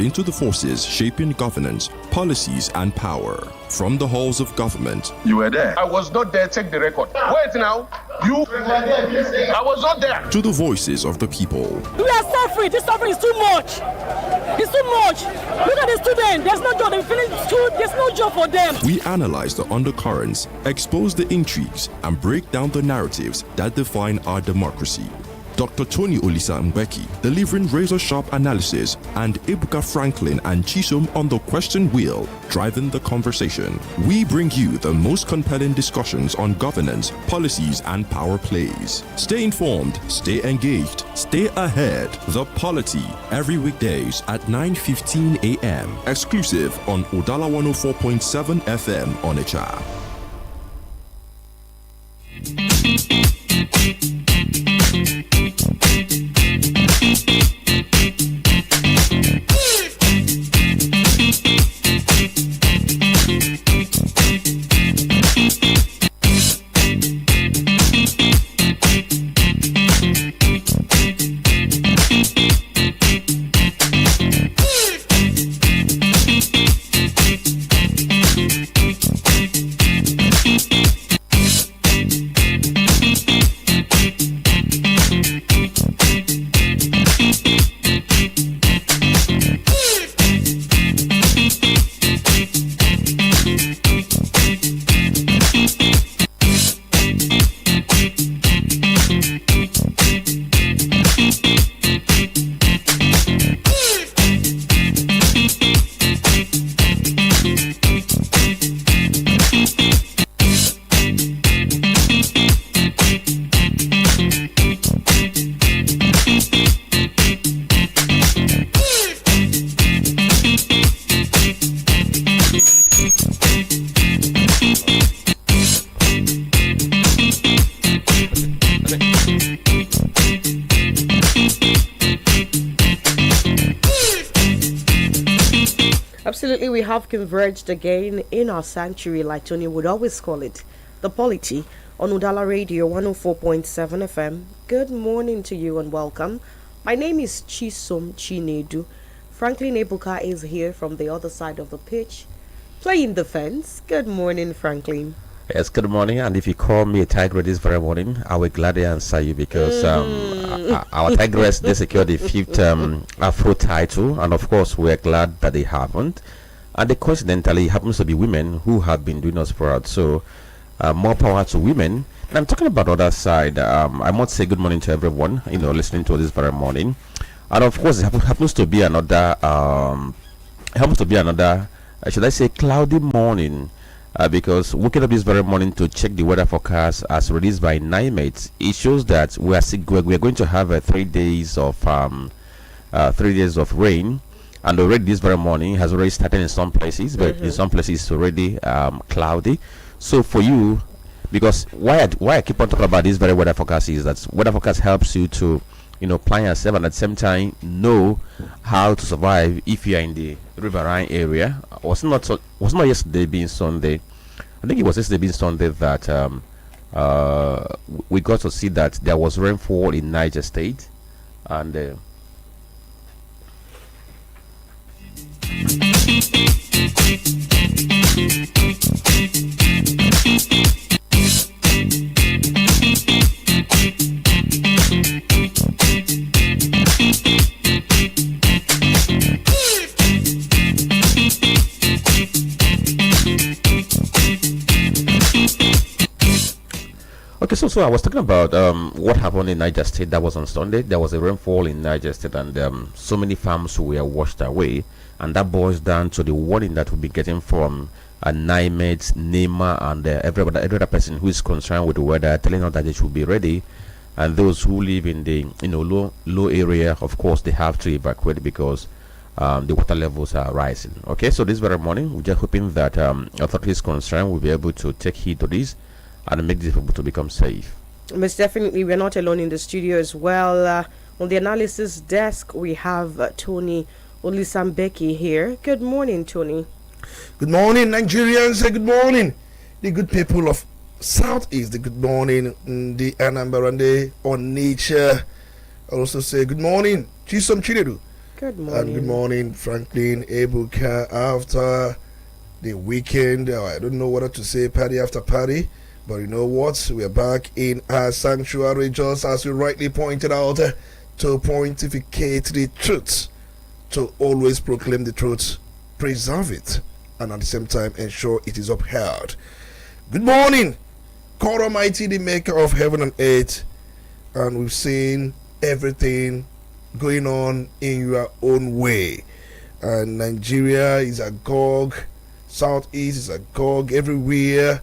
into the forces shaping governance, policies, and power. From the halls of government. You were there. I was not there. Check the record. Wait now. I was not there. To the voices of the people. We are suffering. This suffering is too much. It's too much. Look at the students. There's no job. They finish school. There's no job for them. We analyze the undercurrents, expose the intrigues, and break down the narratives that define our democracy. Dr. Tony Olisa Mbeki delivering razor-sharp analysis, and Ebuka Franklin and Chisom on the question wheel, driving the conversation. We bring you the most compelling discussions on governance, policies, and power plays. Stay informed, stay engaged, stay ahead. The Polity, every weekdays at 9:15 a.m. Exclusive on Udala 104.7 FM Onitsha. Absolutely, we have converged again in our sanctuary, like Tony would always call it, the Polity, on Udala Radio 104.7 FM. Good morning to you and welcome. My name is Chisom Chinedu. Franklin Ebuka is here from the other side of the pitch, playing the fence. Good morning, Franklin. Yes, good morning. And if you call me a tigress this very morning, I will gladly answer you because our tigress they secured the fifth Afro title, and of course we are glad that they haven't. And coincidentally, it happens to be women who have been doing us proud. So more power to women. And I'm talking about the other side. I must say good morning to everyone, listening to this very morning. And of course, it happens to be another, should I say, cloudy morning. Because waking up this very morning to check the weather forecast as released by NIMET, it shows that we are going to have 3 days of 3 days of rain, and already this very morning has already started in some places, but in some places it's already cloudy. So for you, because why I keep on talking about this very weather forecast is that weather forecast helps you to plan yourself and at the same time know how to survive if you are in the riverine area. Was not yesterday being Sunday. I think it was yesterday being Sunday that we got to see that there was rainfall in Niger State, and okay, so I was talking about what happened in Niger State. That was on Sunday. There was a rainfall in Niger State, and so many farms were washed away. And that boils down to the warning that we'll be getting from NIMET, NEMA, and every other person who is concerned with the weather, telling us that they should be ready. And those who live in the low area, of course, they have to evacuate because the water levels are rising. Okay, so this very morning, we're just hoping that authorities concerned will be able to take heed to this and make these people to become safe. Most definitely, we're not alone in the studio as well. On the analysis desk, we have Tony Olisa Mbeki here. Good morning, Tony. Good morning, Nigerians. Good morning, the good people of Southeast. Good morning, the Anambra and the Onitsha. I also say good morning, Chisom Chinedu. Good And morning. good morning, Franklin, Ebuka. After the weekend, I don't know what to say, party after party, but you know what? We are back in our sanctuary, just as you rightly pointed out, to pontificate the truth, to always proclaim the truth, preserve it, and at the same time ensure it is upheld. Good morning, God Almighty, the maker of heaven and earth, and we've seen everything going on in your own way. And Nigeria is agog, Southeast is agog everywhere,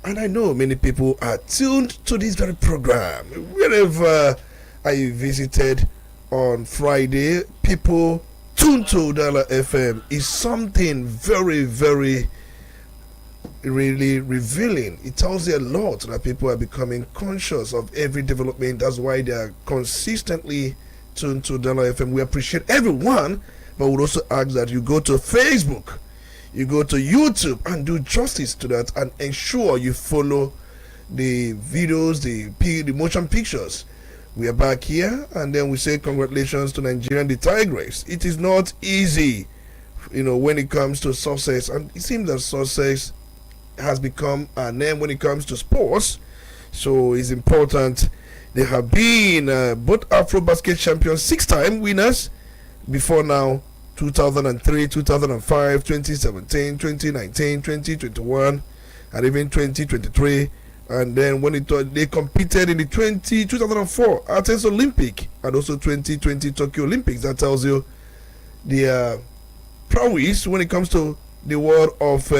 and I know many people are tuned to this very program. Wherever I visited on Friday, people tuned to Udala FM. Is something very, very really revealing. It tells you a lot that people are becoming conscious of every development. That's why they are consistently tuned to Udala FM. We appreciate everyone, but we'd also ask that you go to Facebook, you go to YouTube, and do justice to that, and ensure you follow the videos, the motion pictures. We are back here, and then we say congratulations to Nigeria and the Tigress. It is not easy, when it comes to success, and it seems that success has become a name when it comes to sports. So it's important. They have been both Afro Basket champions, 6-time winners before now, 2003, 2005, 2017, 2019, 2021, and even 2023. And then when they competed in the 2004 Athens Olympic and also 2020 Tokyo Olympics. That tells you their prowess when it comes to the world of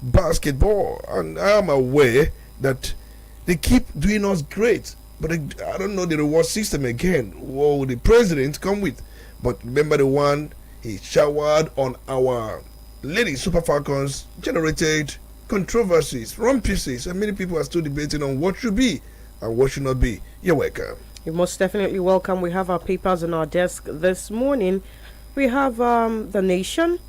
basketball. And I am aware that they keep doing us great, but I don't know the reward system again. What will the president come with? But remember the one he showered on our Lady Super Falcons generated controversies, wrong pieces, and many people are still debating on what should be and what should not be. You're welcome. You're most definitely welcome. We have our papers on our desk this morning. We have The Nation,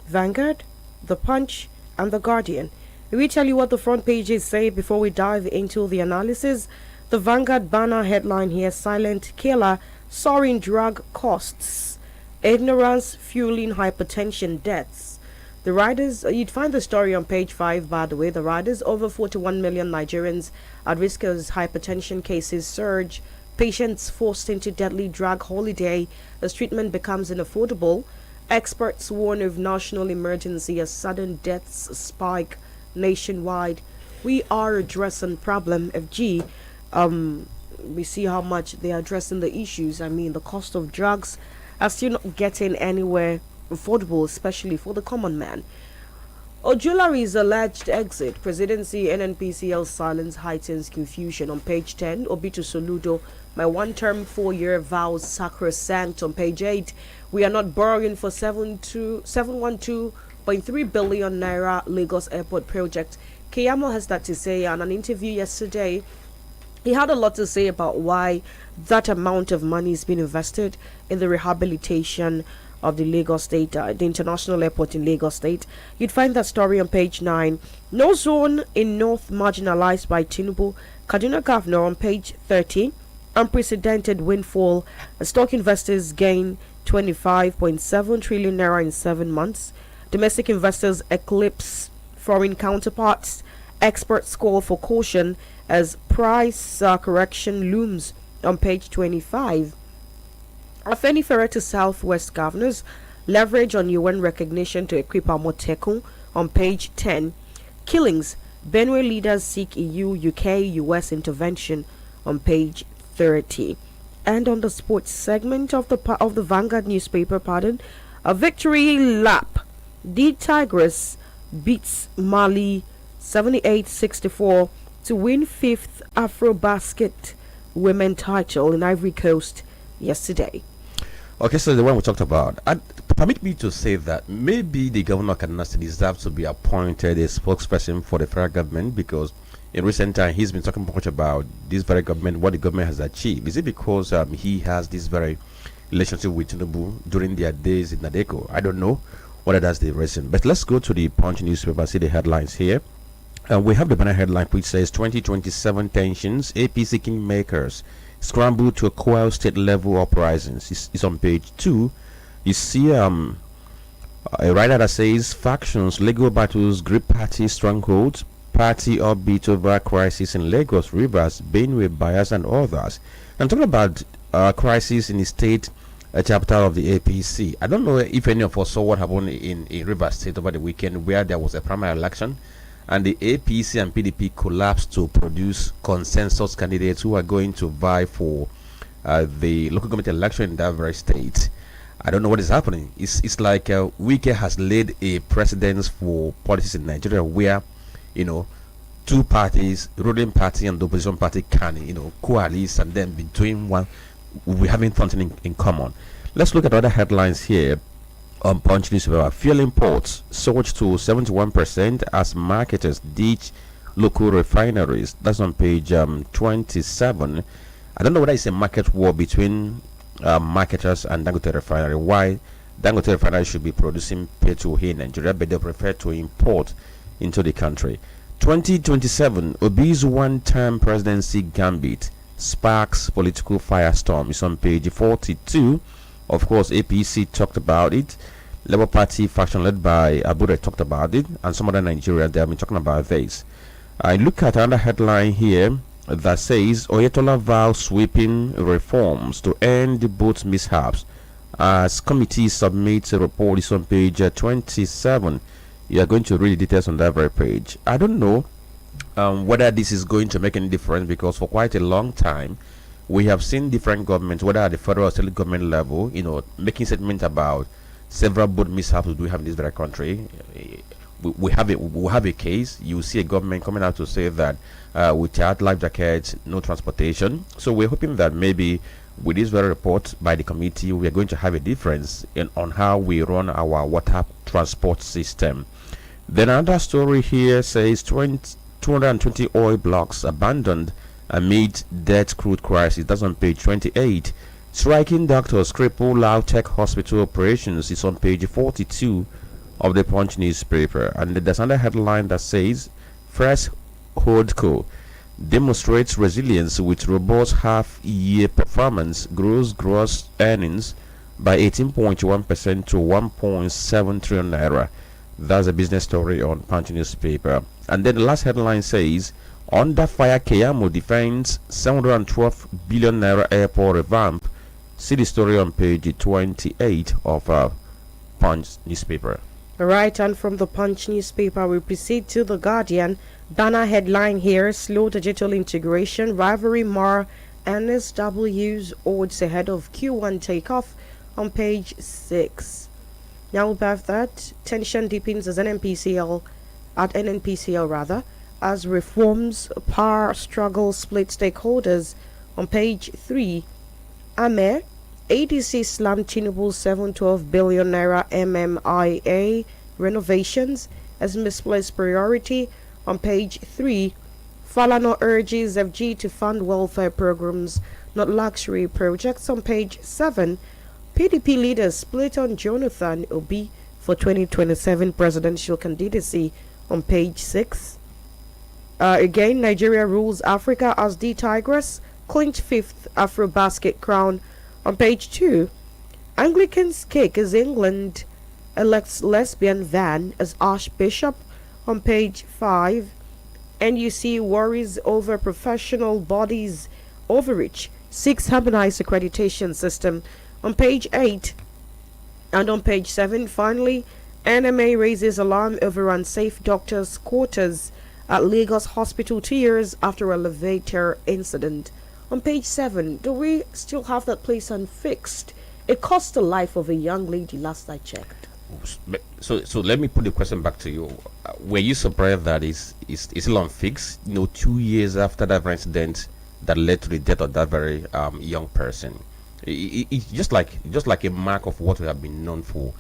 Vanguard, The Punch, and The Guardian. We tell you what the front pages say before we dive into the analysis. The Vanguard banner headline here: Silent Killer, Soaring Drug Costs, Ignorance Fueling Hypertension Deaths. The riders, you'd find the story on page 5, by the way. The riders, over 41 million Nigerians at risk as hypertension cases surge. Patients forced into deadly drug holiday as treatment becomes unaffordable. Experts warn of national emergency as sudden deaths spike nationwide. We are addressing problem FG. We see how much they are addressing the issues. I mean, the cost of drugs are still not getting anywhere affordable, especially for the common man. Ojulari's alleged exit, presidency, NNPCL silence heightens confusion. On page 10, Obito Soludo, my one-term 4-year vows sacrosanct. On page 8, we are not borrowing for 712.3 billion naira Lagos Airport project. Keyamo has that to say. On an interview yesterday, he had a lot to say about why that amount of money is being invested in the rehabilitation of the Lagos State, the international airport in Lagos State. You'd find that story on page 9. No zone in North marginalized by Tinubu. Kaduna Governor on page 30. Unprecedented windfall. Stock investors gain 25.7 trillion naira in 7 months. Domestic investors eclipse foreign counterparts. Experts call for caution as price correction looms on page 25. Afenifere to Southwest governors leverage on UN recognition to equip Amotekun on page 10. Killings, Benue leaders seek EU, UK, US intervention on page 30. And on the sports segment of the Vanguard newspaper, a victory lap. The Tigress beats Mali 78-64 to win 5th Afro-Basket women title in Ivory Coast yesterday. Okay, so the one we talked about, permit me to say that maybe the governor of Kaduna State deserves to be appointed a spokesperson for the federal government, because in recent time he's been talking much about this very government, what the government has achieved. Is it because he has this very relationship with Tinubu during their days in Nadeko? I don't know whether that's the reason. But let's go to the Punch newspaper, see the headlines here. We have the banner headline which says 2027 tensions, APC kingmakers scramble to quell state level uprisings. It's on page 2. You see a writer that says factions, legal battles, grip party strongholds, party upbeat over crisis in Lagos, Rivers, Benue, Bias, and others. I'm talking about crisis in the state capital of the APC. I don't know if any of us saw what happened in Rivers State over the weekend, where there was a primary election and the APC and PDP collapsed to produce consensus candidates who are going to vie for the local government election in that very state. I don't know what is happening. It's like Wike has laid a precedence for politics in Nigeria where, two parties, ruling party and the opposition party can, coalesce and then between one, we having something in common. Let's look at other headlines here on Punch newspaper. Fuel imports surged to 71% as marketers ditch local refineries. That's on page 27. I don't know whether it's a market war between marketers and Dangote refinery. Why Dangote refinery should be producing petrol here in Nigeria, but they prefer to import into the country. 2027 Obi's one-term presidency gambit sparks political firestorm. It's on page 42. Of course, APC talked about it. Labour Party faction led by Abure talked about it, and some other Nigerians they have been talking about this. I look at another headline here that says Oyetola vows sweeping reforms to end both mishaps as committee submits a report. Is on page 27. You are going to read the details on that very page. I don't know whether this is going to make any difference, because for quite a long time we have seen different governments, whether at the federal or state government level, making statements about several boat mishaps we have in this very country. We have a case. You see a government coming out to say that without life jackets, no transportation. So we're hoping that maybe with this very report by the committee, we are going to have a difference on how we run our water transport system. Then another story here says 220 oil blocks abandoned amid debt crude crisis. That's on page 28. Striking doctors cripple Lautech hospital operations. Is on page 42 of the Punch newspaper. And there's another headline that says Fresh Holdco demonstrates resilience with robust half-year performance, grows gross earnings by 18.1% to 1.7 trillion naira. That's a business story on Punch newspaper. And then the last headline says under fire, Keyamo defends 712 billion naira airport revamp. See the story on page 28 of Punch newspaper. Right, and from the Punch newspaper, we proceed to the Guardian. Banner headline here: slow digital integration, rivalry mar NSW's odds ahead of Q1 takeoff, on page 6. Now above that, tension deepens as NNPCL as reforms power struggle split stakeholders, on page 3. Ame ADC slammed Tinubu's 712 billion naira MMIA renovations as misplaced priority, on page 3. Falana urges FG to fund welfare programs, not luxury projects, on page 7. PDP leaders split on Jonathan Obi for 2027 presidential candidacy, on page 6. Again, Nigeria rules Africa as the Tigress, clinched 5th Afrobasket crown, on page 2. Anglican's kick as England elects lesbian van as Archbishop, on page 5. NUC worries over professional bodies overreach, seeks harmonized accreditation system, on page 8. And on page 7, finally, NMA raises alarm over unsafe doctors' quarters at Lagos hospital 2 years after elevator incident, on page 7. Do we still have that place unfixed? It cost the life of a young lady last I checked. So let me put the question back to you. Were you surprised that it's still unfixed? 2 years after that incident that led to the death of that very young person. It's just like a mark of what we have been known for.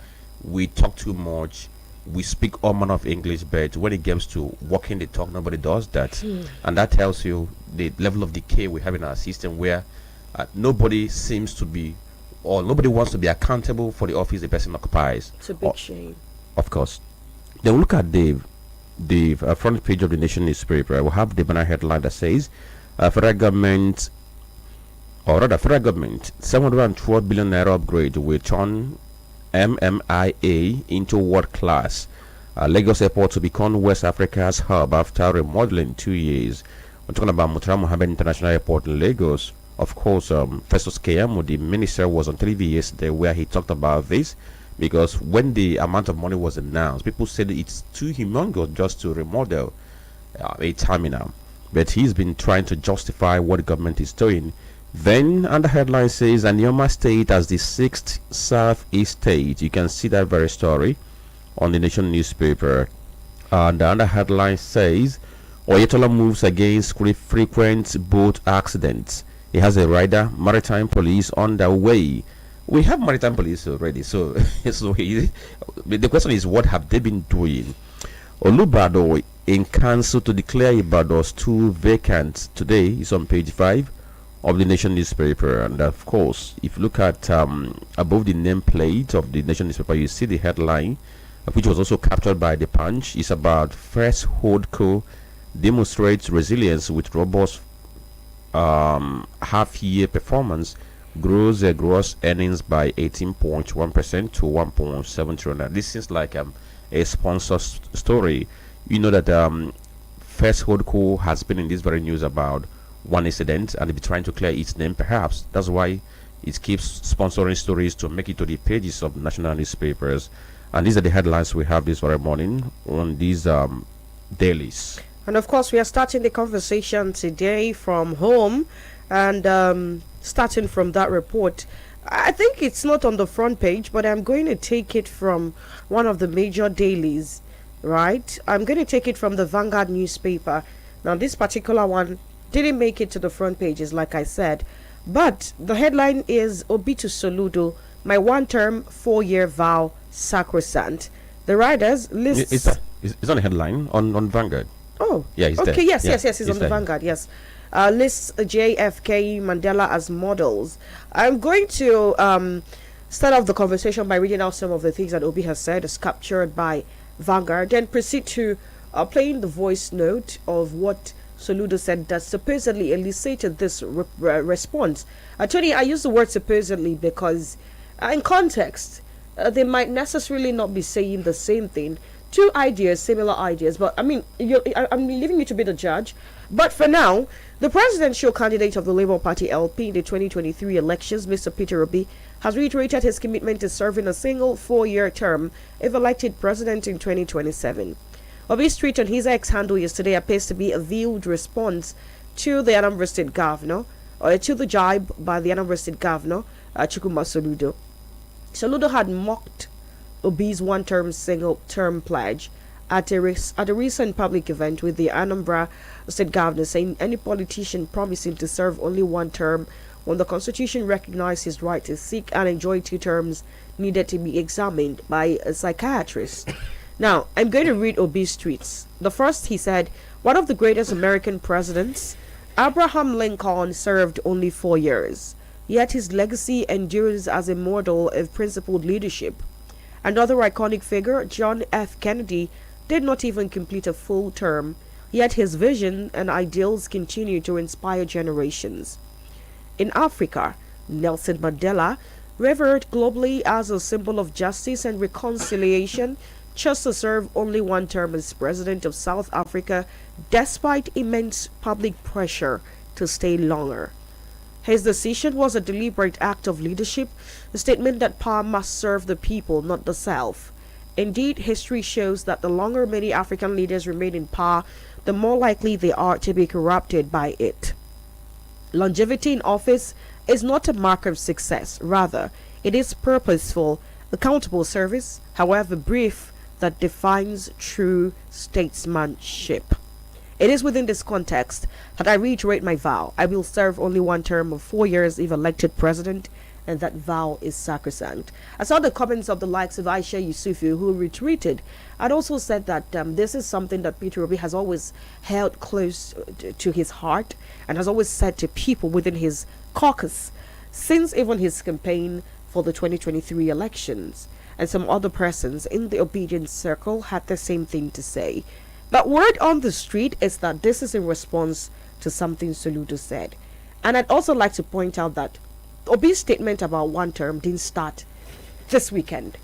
We talk too much. We speak all manner of English, but when it comes to walking the talk, nobody does that. And that tells you the level of decay we have in our system, where nobody seems to be, or nobody wants to be accountable for the office the person occupies. It's a big shame. Of course. Then we look at the front page of the Nation newspaper. We'll have the banner headline that says federal government 712 billion naira upgrade will turn MMIA into world class. Lagos Airport to become West Africa's hub after remodeling 2 years. We're talking about Murtala Mohammed International Airport in Lagos. Of course, Festus Keyamo, the minister, was on TV yesterday where he talked about this, because when the amount of money was announced, people said it's too humongous just to remodel a terminal. But he's been trying to justify what the government is doing. Then, and the headline says, Anioma State as the 6th Southeast state. You can see that very story on the Nation newspaper. And the other headline says, Oyetola moves against frequent boat accidents. He has a rider, maritime police on the way. We have maritime police already, so the question is, what have they been doing? Olubado in council to declare Ibadan's 2 vacant today is on page 5 of the Nation newspaper. And of course, if you look at above the nameplate of the Nation newspaper, you see the headline, which was also captured by the Punch. It's about First Holdco demonstrates resilience with robust half-year performance, grows gross earnings by 18.1% to 1.7 trillion. This seems like a sponsor story. You know that First Holdco has been in this very news about one incident, and they'll be trying to clear its name. Perhaps that's why it keeps sponsoring stories to make it to the pages of national newspapers. And these are the headlines we have this very morning on these dailies. And of course, we are starting the conversation today from home, and starting from that report. I think it's not on the front page, but I'm going to take it from one of the major dailies, right? I'm going to take it from the Vanguard newspaper. Now, this particular one didn't make it to the front pages, like I said, but the headline is Obitu Soludo, my one-term 4-year vow sacrosanct. The writers list. It's on the headline on Vanguard. Oh, yeah, he's okay, there. yes, Yeah, it's on the there. Vanguard, yes. Lists JFK Mandela as models. I'm going to start off the conversation by reading out some of the things that Obi has said, as captured by Vanguard, then proceed to playing the voice note of what Soludo said that supposedly elicited this response. Tony, I use the word supposedly because in context, they might necessarily not be saying the same thing. Two ideas, similar ideas, but I mean, I'm leaving you to be the judge. But for now, the presidential candidate of the Labour Party LP in the 2023 elections, Mr. Peter Obi, has reiterated his commitment to serving a single 4-year term if elected president in 2027. Obi's tweet on his X handle yesterday appears to be a veiled response to the Anambra State Governor, or to the jibe by the Anambra State Governor, Chukwuma Soludo. Soludo had mocked Obi's one-term single-term pledge at a recent public event with the Anambra State Governor, saying any politician promising to serve only one term when the Constitution recognized his right to seek and enjoy 2 terms needed to be examined by a psychiatrist. Now, I'm going to read Obi's tweets. The first, he said, one of the greatest American presidents, Abraham Lincoln, served only 4 years, yet his legacy endures as a model of principled leadership. Another iconic figure, John F. Kennedy, did not even complete a full term, yet his vision and ideals continue to inspire generations. In Africa, Nelson Mandela, revered globally as a symbol of justice and reconciliation, chose to serve only one term as president of South Africa despite immense public pressure to stay longer. His decision was a deliberate act of leadership, a statement that power must serve the people, not the self. Indeed, history shows that the longer many African leaders remain in power, the more likely they are to be corrupted by it. Longevity in office is not a mark of success. Rather, it is purposeful, accountable service, however brief, that defines true statesmanship. It is within this context that I reiterate my vow. I will serve only one term of 4 years if elected president, and that vow is sacrosanct. I saw the comments of the likes of Aisha Yusufu, who retweeted and also said that this is something that Peter Obi has always held close to his heart and has always said to people within his caucus since even his campaign for the 2023 elections. And some other persons in the obedience circle had the same thing to say. But word on the street is that this is in response to something Soludo said. And I'd also like to point out that Obi's statement about one term didn't start this weekend.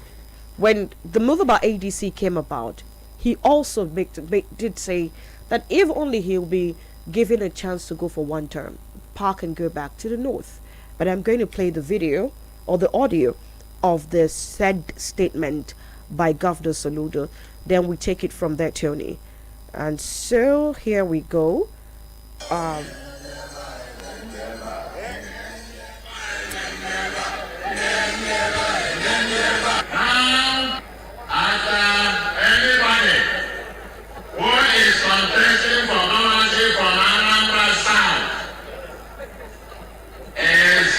when the move about ADC came about, he also did say that if only he'll be given a chance to go for one term, park and go back to the north. But I'm going to play the video or the audio of the said statement by Governor Soludo. Then we take it from there, Tony. And so here we go. Contesting for ownership from Anambra South is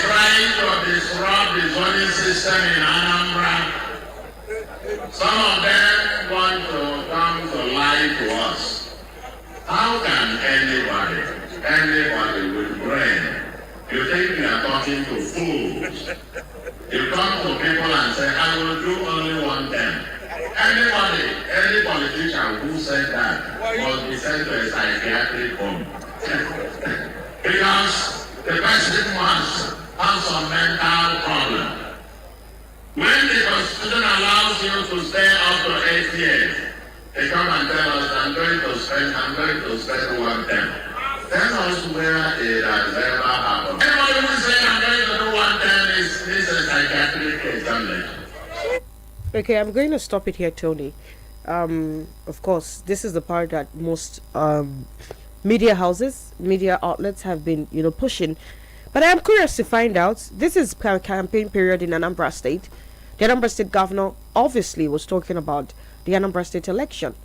trying to disrupt the zoning system in Anambra. Some of them want to come to lie to us. How can anybody with brain, you think you are talking to fools? You come to people and say, I will do only one thing. Any politician who said that must be sent to a psychiatric home. Because the person must have some mental problem. When the Constitution allows you to stay up to 8 years, they come and tell us, I'm going to spend one term. Tell us where it has ever happened. Anybody who says I'm going to do one term is a psychiatric examination. Okay, I'm going to stop it here, Tony. Of course, this is the part that most media houses, media outlets have been, pushing. But I'm curious to find out. This is campaign period in Anambra State. The Anambra State governor obviously was talking about the Anambra State election.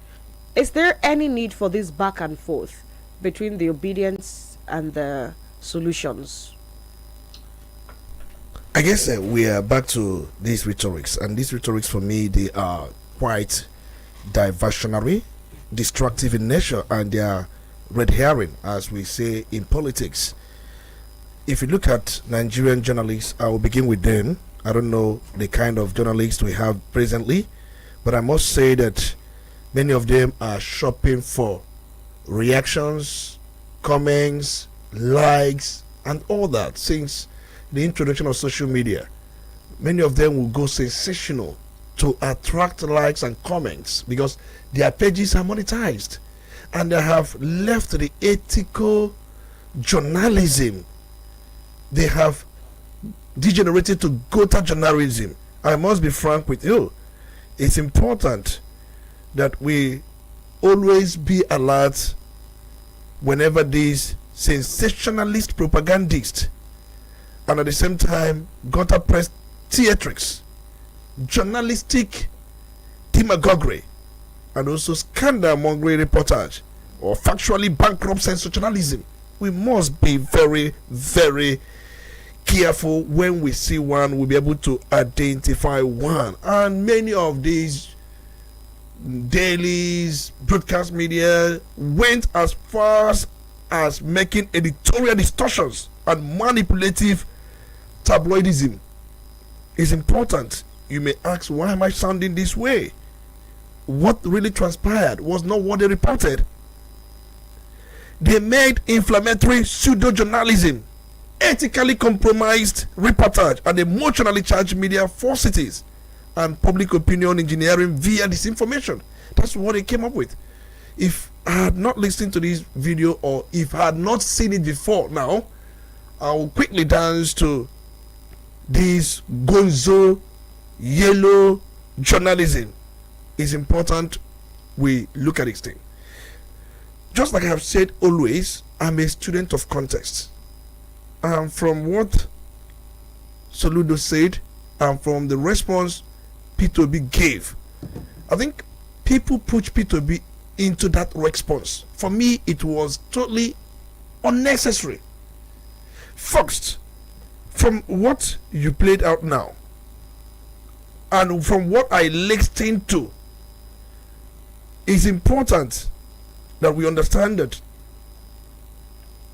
Is there any need for this back and forth between the obedience and the solutions? I guess we are back to these rhetorics, and these rhetorics for me, they are quite diversionary, destructive in nature, and they are red herring, as we say in politics. If you look at Nigerian journalists, I will begin with them. I don't know the kind of journalists we have presently, but I must say that many of them are shopping for reactions, comments, likes, and all that since the introduction of social media. Many of them will go sensational to attract likes and comments because their pages are monetized, and they have left the ethical journalism. They have degenerated to gutter journalism. I must be frank with you. It's important that we always be alert whenever these sensationalist propagandists and at the same time gutter press theatrics, journalistic demagoguery, and also scandal-mongering reportage or factually bankrupt sensationalism. We must be very, very careful when we see one. We'll be able to identify one. And many of these dailies, broadcast media went as far as making editorial distortions and manipulative tabloidism. Is important. You may ask, why am I sounding this way? What really transpired was not what they reported. They made inflammatory pseudo-journalism, ethically compromised reportage, and emotionally charged media falsities and public opinion engineering via disinformation. That's what they came up with. If I had not listened to this video, or if I had not seen it before now, I will quickly dance to this gonzo yellow journalism. It's important we look at this thing. Just like I have said always, I'm a student of context. And from what Soludo said and from the response P2B gave, I think people put P2B into that response. For me, it was totally unnecessary. First, from what you played out now, and from what I listened to, it's important that we understand that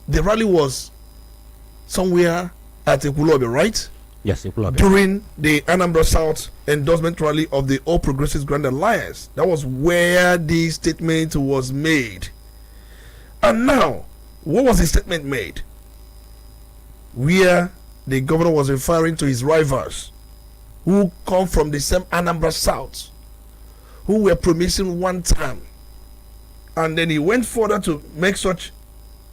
the rally was somewhere at Ekulobe, right? Yes, Ekulobe. During the Anambra South endorsement rally of the All Progressives Grand Alliance. That was where the statement was made. And now, what was the statement made? Where the governor was referring to his rivals who come from the same Anambra South, who were promising one term. And then he went further to make such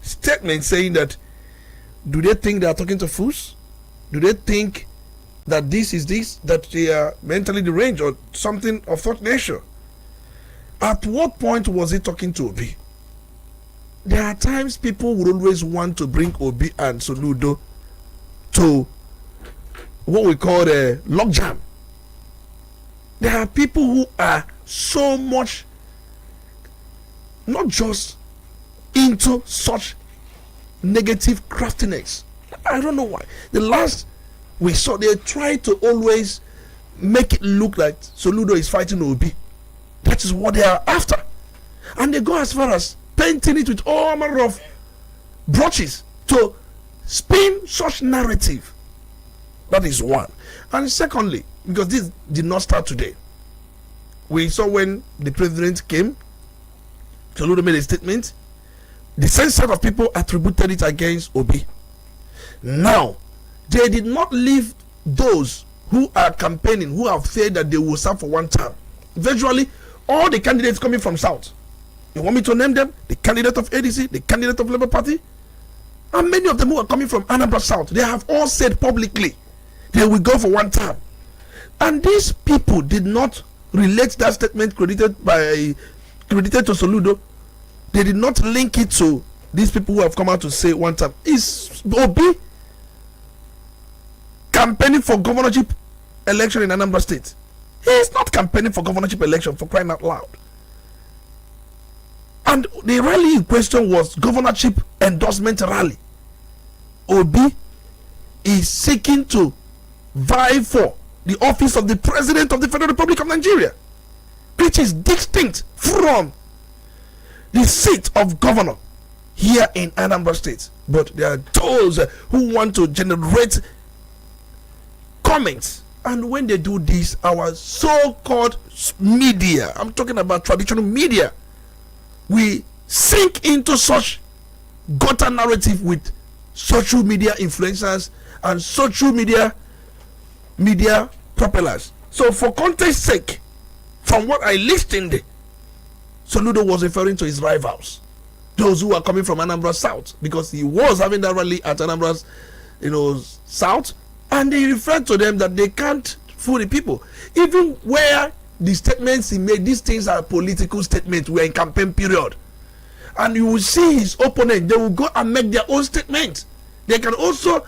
statements saying that, do they think they are talking to fools? Do they think that that they are mentally deranged or something of that nature? At what point was he talking to Obi? There are times people would always want to bring Obi and Soludo to what we call a logjam. There are people who are so much not just into such negative craftiness. I don't know why. The last we saw, they tried to always make it look like Soludo is fighting Obi. That is what they are after. And they go as far as painting it with all manner of brushes to spin such narrative. That is one. And secondly, because this did not start today, we saw when the president came, Soludo made a statement. The same set of people attributed it against Obi. Now, they did not leave those who are campaigning, who have said that they will serve for one term. Virtually, all the candidates coming from South. You want me to name them? The candidate of ADC, the candidate of Labour Party, and many of them who are coming from Anambra South. They have all said publicly they will go for one term. And these people did not relate that statement credited to Soludo. They did not link it to these people who have come out to say one term. Is Obi campaigning for governorship election in Anambra State? He is not campaigning for governorship election, for crying out loud. And the rally in question was governorship endorsement rally. Obi is seeking to vie for the office of the President of the Federal Republic of Nigeria, which is distinct from the seat of governor here in Anambra State. But there are those who want to generate comments, and when they do this, our so-called media, I'm talking about traditional media, we sink into such gutter narrative with social media influencers and social media propellers. So for context sake, from what I listened, Soludo was referring to his rivals, those who are coming from Anambra South, because he was having that rally at Anambra's, South, and he referred to them that they can't fool the people. Even where the statements he made, these things are political statements. We are in campaign period, and you will see his opponent. They will go and make their own statements. They can also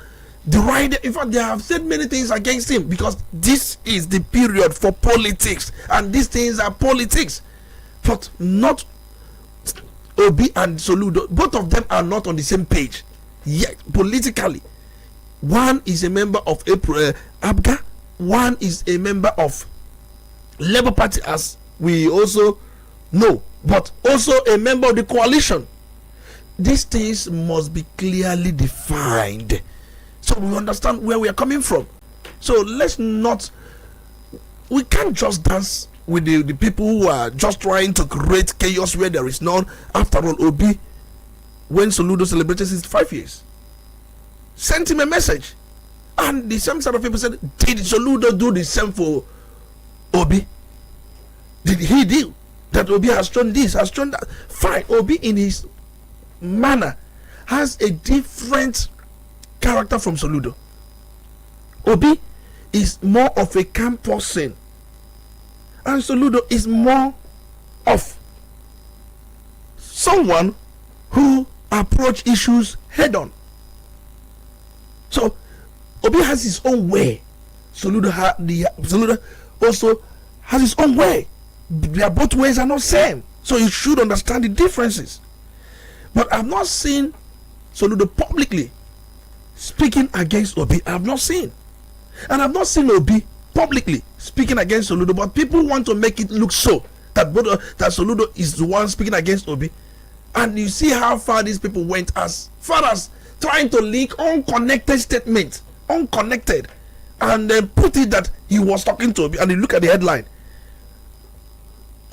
deride. In fact, they have said many things against him because this is the period for politics, and these things are politics. But not Obi and Soludo. Both of them are not on the same page yet politically. One is a member of ABGA. One is a member of Labour Party, as we also know, but also a member of the coalition. These things must be clearly defined so we understand where we are coming from. So we can't just dance with the people who are just trying to create chaos where there is none. After all, Obi, when Soludo celebrated his 5 years, sent him a message, and the same set of people said, did Soludo do the same for Obi? Did he do that? Obi has shown this, has shown that. Fine, Obi in his manner has a different character from Soludo. Obi is more of a calm person, and Soludo is more of someone who approach issues head on. So Obi has his own way. Soludo also has his own way. Their both ways are not same. So you should understand the differences. But I've not seen Soludo publicly speaking against Obi. I've not seen. And I've not seen Obi publicly speaking against Soludo. But people want to make it look so that that Soludo is the one speaking against Obi. And you see how far these people went, as far as trying to link unconnected statements, and then put it that he was talking to Obi. And you look at the headline,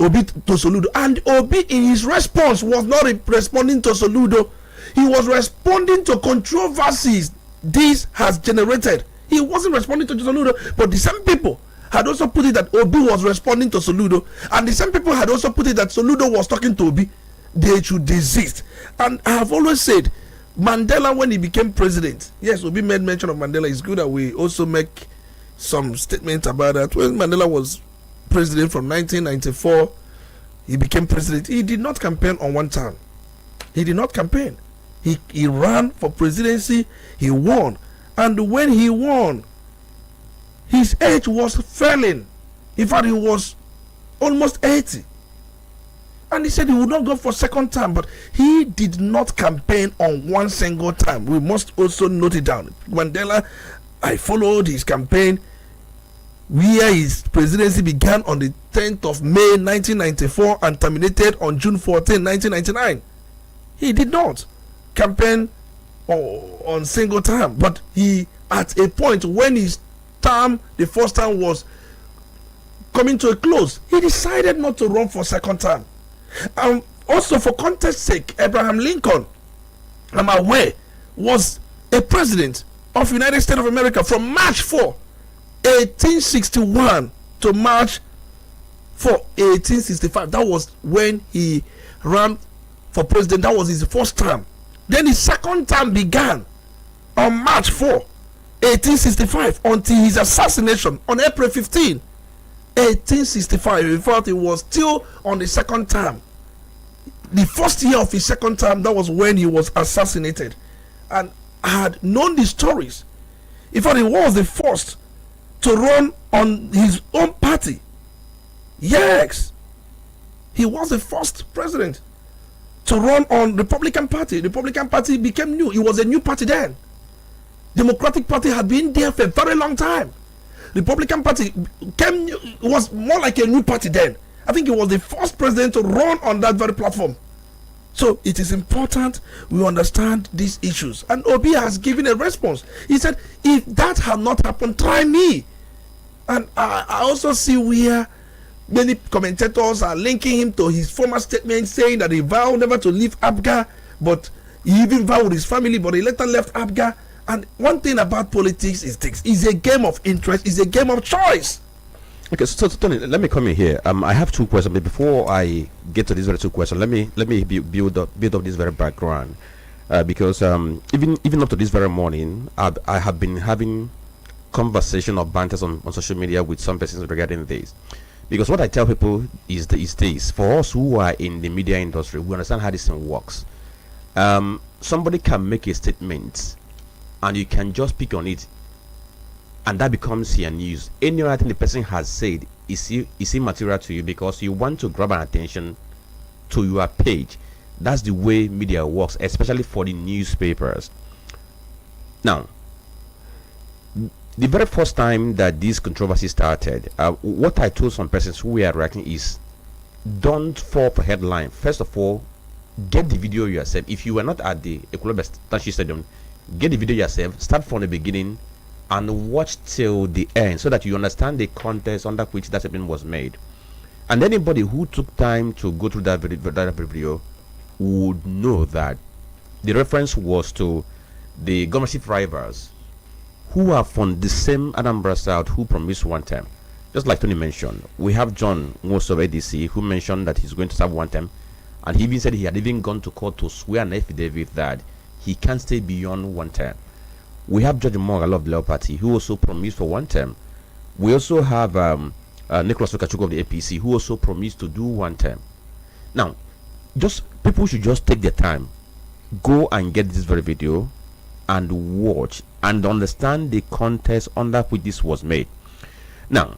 Obi to Soludo, and Obi in his response was not responding to Soludo. He was responding to controversies this has generated. He wasn't responding to Soludo, but the same people had also put it that Obi was responding to Soludo, and the same people had also put it that Soludo was talking to Obi. They should desist. And I have always said, Mandela, when he became president, yes, Obi made mention of Mandela. It's good that we also make some statements about that. When Mandela was president from 1994, he became president. He did not campaign on one term. He did not campaign. He ran for presidency. He won. And when he won, his age was failing. In fact, he was almost 80. And he said he would not go for second term, but he did not campaign on one single time. We must also note it down. Mandela, I followed his campaign, where his presidency began on the 10th of May 1994 and terminated on June 14, 1999. He did not campaign on single term, but he, at a point when his term, the first term, was coming to a close, he decided not to run for second term. Also, for context sake, Abraham Lincoln, I'm aware, was a president of United States of America from March 4, 1861 to March 4, 1865. That was when he ran for president. That was his first term. Then his second term began on March 4, 1865, until his assassination on April 15, 1865. In fact, he was still on the second term. The first year of his second term, that was when he was assassinated. And I had known the stories. In fact, he was the first to run on his own party. Yes, he was the first president to run on Republican Party. Republican Party became new. It was a new party then. Democratic Party had been there for a very long time. Republican Party was more like a new party then. I think he was the first president to run on that very platform. So it is important we understand these issues. And Obi has given a response. He said, if that had not happened, try me. And I also see where many commentators are linking him to his former statement, saying that he vowed never to leave Abga, but he even vowed with his family, but he later left Abga. And one thing about politics is this: it's a game of interest, it's a game of choice. Okay, so Tony, let me come in here. I have two questions, but before I get to these very two questions, let me build up this very background, because even up to this very morning, I have been having conversation or banters on social media with some persons regarding this. Because what I tell people is this: for us who are in the media industry, we understand how this thing works. Somebody can make a statement, and you can just pick on it, and that becomes your news. Any other thing the person has said is immaterial to you, because you want to grab an attention to your page. That's the way media works, especially for the newspapers. Now, the very first time that this controversy started, what I told some persons who were writing is, don't fall for headline. First of all, get the video yourself. If you were not at the Equilibus Stadium, get the video yourself, start from the beginning and watch till the end, so that you understand the context under which that statement was made. And anybody who took time to go through that video would know that the reference was to the governorship rivals who are from the same Anambra South who promised one term. Just like Tony mentioned, we have John Nwosu of ADC who mentioned that he's going to serve one term, and he even said he had even gone to court to swear an affidavit that he can't stay beyond one term. We have George Mogala of the Labour Party who also promised for one term. We also have Nicholas Okachuku of the APC who also promised to do one term. Now, people should just take their time, go and get this very video and watch and understand the context under which this was made. Now,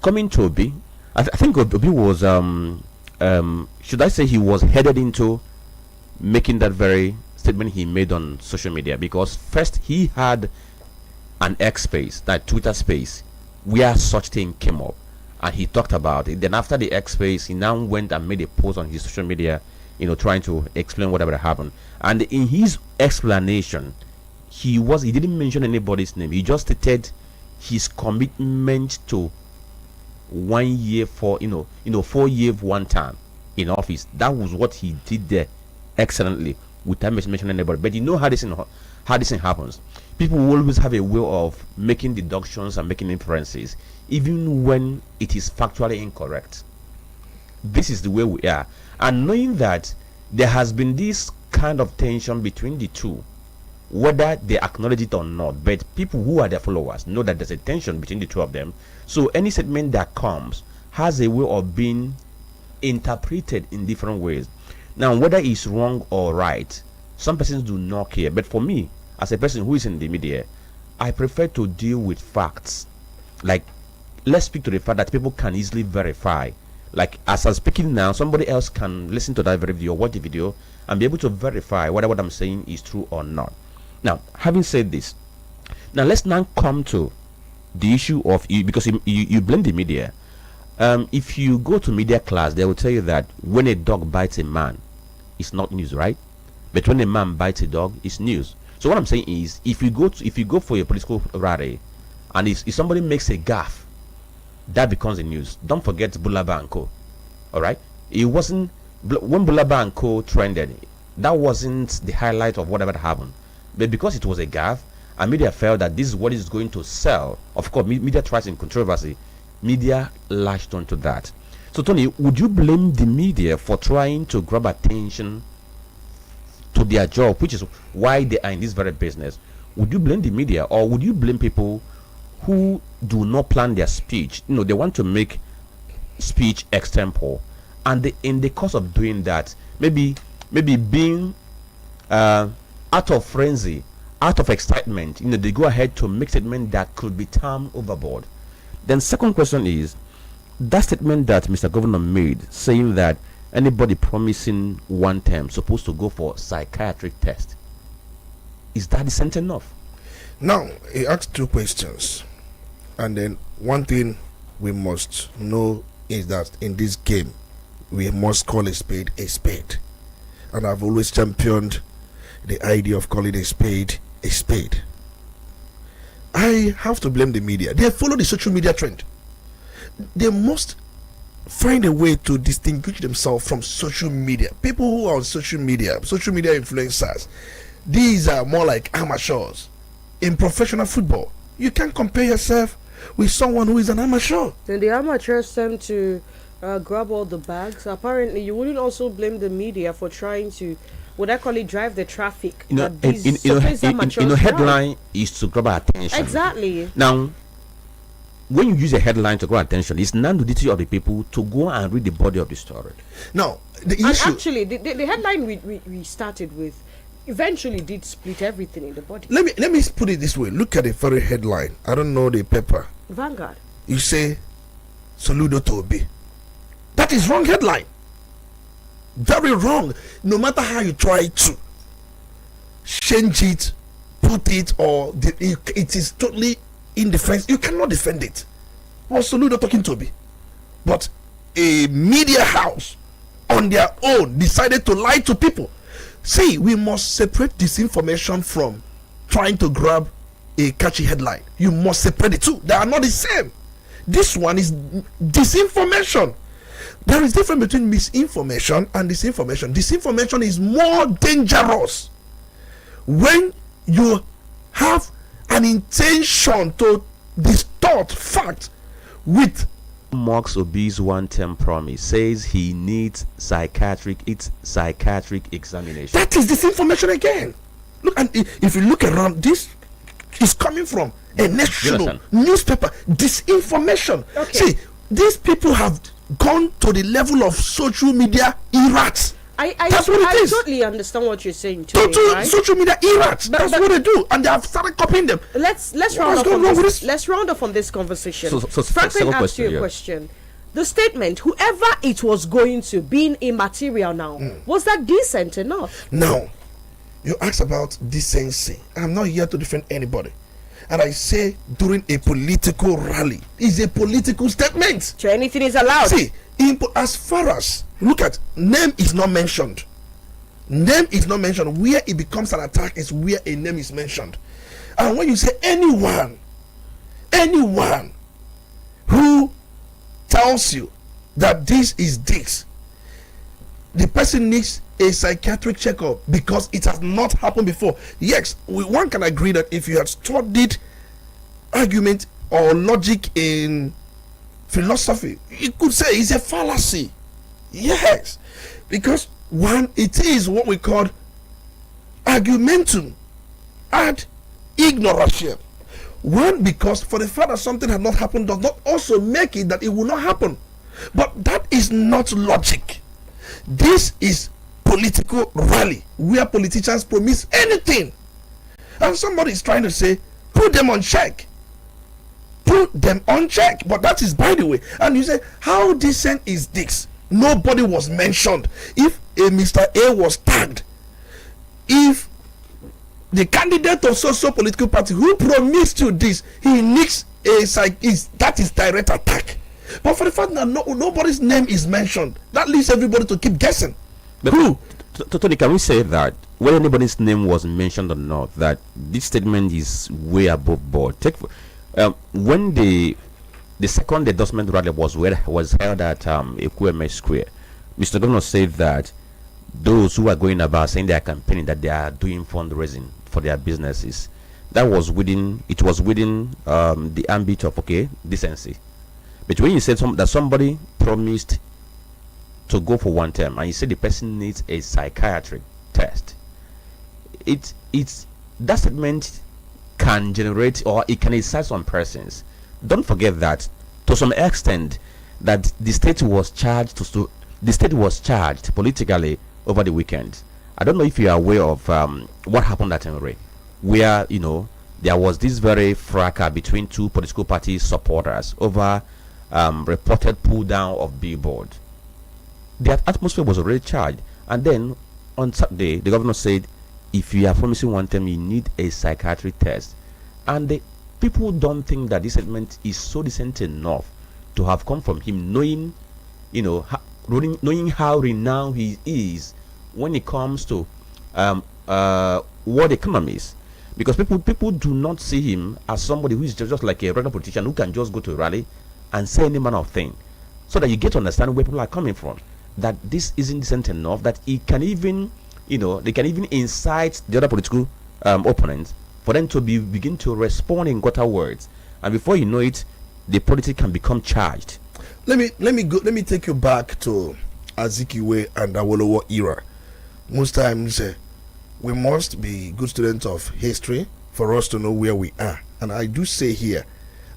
coming to Obi, I think Obi was should I say he was headed into making that very statement he made on social media, because first he had an X space, that Twitter space, where such thing came up and he talked about it. Then after the X space, he now went and made a post on his social media, trying to explain whatever happened. And in his explanation, he didn't mention anybody's name. He just stated his commitment to 1 year for 4 years one time in office. That was what he did there excellently, without mentioning anybody. But you know how how this thing happens. People will always have a way of making deductions and making inferences, even when it is factually incorrect. This is the way we are. And knowing that there has been this kind of tension between the two, whether they acknowledge it or not, but people who are their followers know that there's a tension between the two of them. So any statement that comes has a way of being interpreted in different ways. Now, whether it's wrong or right, some persons do not care. But for me, as a person who is in the media, I prefer to deal with facts. Like, let's speak to the fact that people can easily verify. Like, as I'm speaking now, somebody else can listen to that very video, watch the video, and be able to verify whether what I'm saying is true or not. Now, having said this, now let's now come to the issue of you, because you blame the media. If you go to media class, they will tell you that when a dog bites a man, it's not news, right? But when a man bites a dog, it's news. So what I'm saying is, if you go for a political rally, and if somebody makes a gaffe, that becomes the news. Don't forget Bulaba and Co. All right, it wasn't when Bulaba and Co trended. That wasn't the highlight of whatever happened. But because it was a gaffe, and media felt that this is what is going to sell. Of course, media tries in controversy. Media latched onto that. So, Tony, would you blame the media for trying to grab attention to their job, which is why they are in this very business? Would you blame the media, or would you blame people who do not plan their speech? You know, they want to make speech extempore, and in the course of doing that, maybe being out of frenzy, out of excitement, you know, they go ahead to make statement that could be thrown overboard. Then second question is, that statement that Mr. Governor made, saying that anybody promising one term supposed to go for psychiatric test, is that decent enough? Now, he asked two questions, and then one thing we must know is that in this game, we must call a spade, and I've always championed the idea of calling a spade. I have to blame the media. They follow the social media trend. They must find a way to distinguish themselves from social media. People who are on social media influencers, these are more like amateurs. In professional football, you can't compare yourself with someone who is an amateur. Then the amateurs tend to grab all the bags. Apparently, you wouldn't also blame the media for trying to, would I call it, drive the traffic? You know, headline is to grab attention. Exactly. Now, when you use a headline to grab attention, it's now the duty of the people to go and read the body of the story. Now, the issue. Actually, the headline we started with eventually did split everything in the body. Let me put it this way. Look at the very headline. I don't know the paper. Vanguard. You say Soludo to Obi. That is wrong headline. Very wrong. No matter how you try to change it, put it, or it is totally indefensible. You cannot defend it. Was Soludo talking to Obi? But a media house on their own decided to lie to people. See, we must separate disinformation from trying to grab a catchy headline. You must separate the two. They are not the same. This one is disinformation. There is difference between misinformation and disinformation. Disinformation is more dangerous when you have an intention to distort facts with. Mocks Obi's one-term promise, says he needs psychiatric examination. That is disinformation again. Look, and if you look around, this is coming from a national newspaper. Disinformation. Okay. See, these people have gone to the level of social media errats. That's what it is. I totally understand what you're saying to right? Social media errats. That's what they do, and they have started copying them. Let's round off on this conversation. So Franklin asked you a question. The statement, whoever it was going to, being immaterial now, was that decent enough? Now, you asked about decency. I'm not here to defend anybody. And I say during a political rally, it's a political statement. So anything is allowed. See, as far as, look at, name is not mentioned. Name is not mentioned. Where it becomes an attack is where a name is mentioned. And when you say anyone who tells you that this is this, the person needs a psychiatric checkup because it has not happened before. Yes, one can agree that if you had studied argument or logic in philosophy, you could say it's a fallacy. Yes, because one, it is what we call argumentum ad ignorantiam. One, because for the fact that something had not happened does not also make it that it will not happen. But that is not logic. This is political rally where politicians promise anything. And somebody is trying to say, put them on check. Put them on check. But that is by the way. And you say, how decent is this? Nobody was mentioned. If a Mr. A was tagged, if the candidate of so political party who promised you this, he nicks that is direct attack. But for the fact that nobody's name is mentioned, that leaves everybody to keep guessing. But who? Tony, can we say that whether anybody's name was mentioned or not, that this statement is way above board? When the second endorsement rally was held at Ekweme Square, Mr. Governor said that those who are going about saying they are campaigning, that they are doing fundraising for their businesses, that was within the ambit of decency. But when you said that somebody promised to go for one term and you say the person needs a psychiatric test, that statement can generate, or it can incite some persons. Don't forget that to some extent that the state was charged politically over the weekend. I don't know if you are aware of what happened at Enre, where there was this very fracas between two political party supporters over reported pull down of billboard. The atmosphere was already charged, and then on Saturday the governor said, if you are promising one term, you need a psychiatric test. And the people don't think that this statement is so decent enough to have come from him, knowing how renowned he is when it comes to world economies. Because people do not see him as somebody who is just like a regular politician who can just go to a rally and say any manner of thing, so that you get to understand where people are coming from. That this isn't decent enough, that it can even, they can even incite the other political opponents for them to begin to respond in gutter words, and before you know it, the politics can become charged. Let me take you back to Azikiwe and Awolowo era. Most times we must be good students of history for us to know where we are. And I do say here,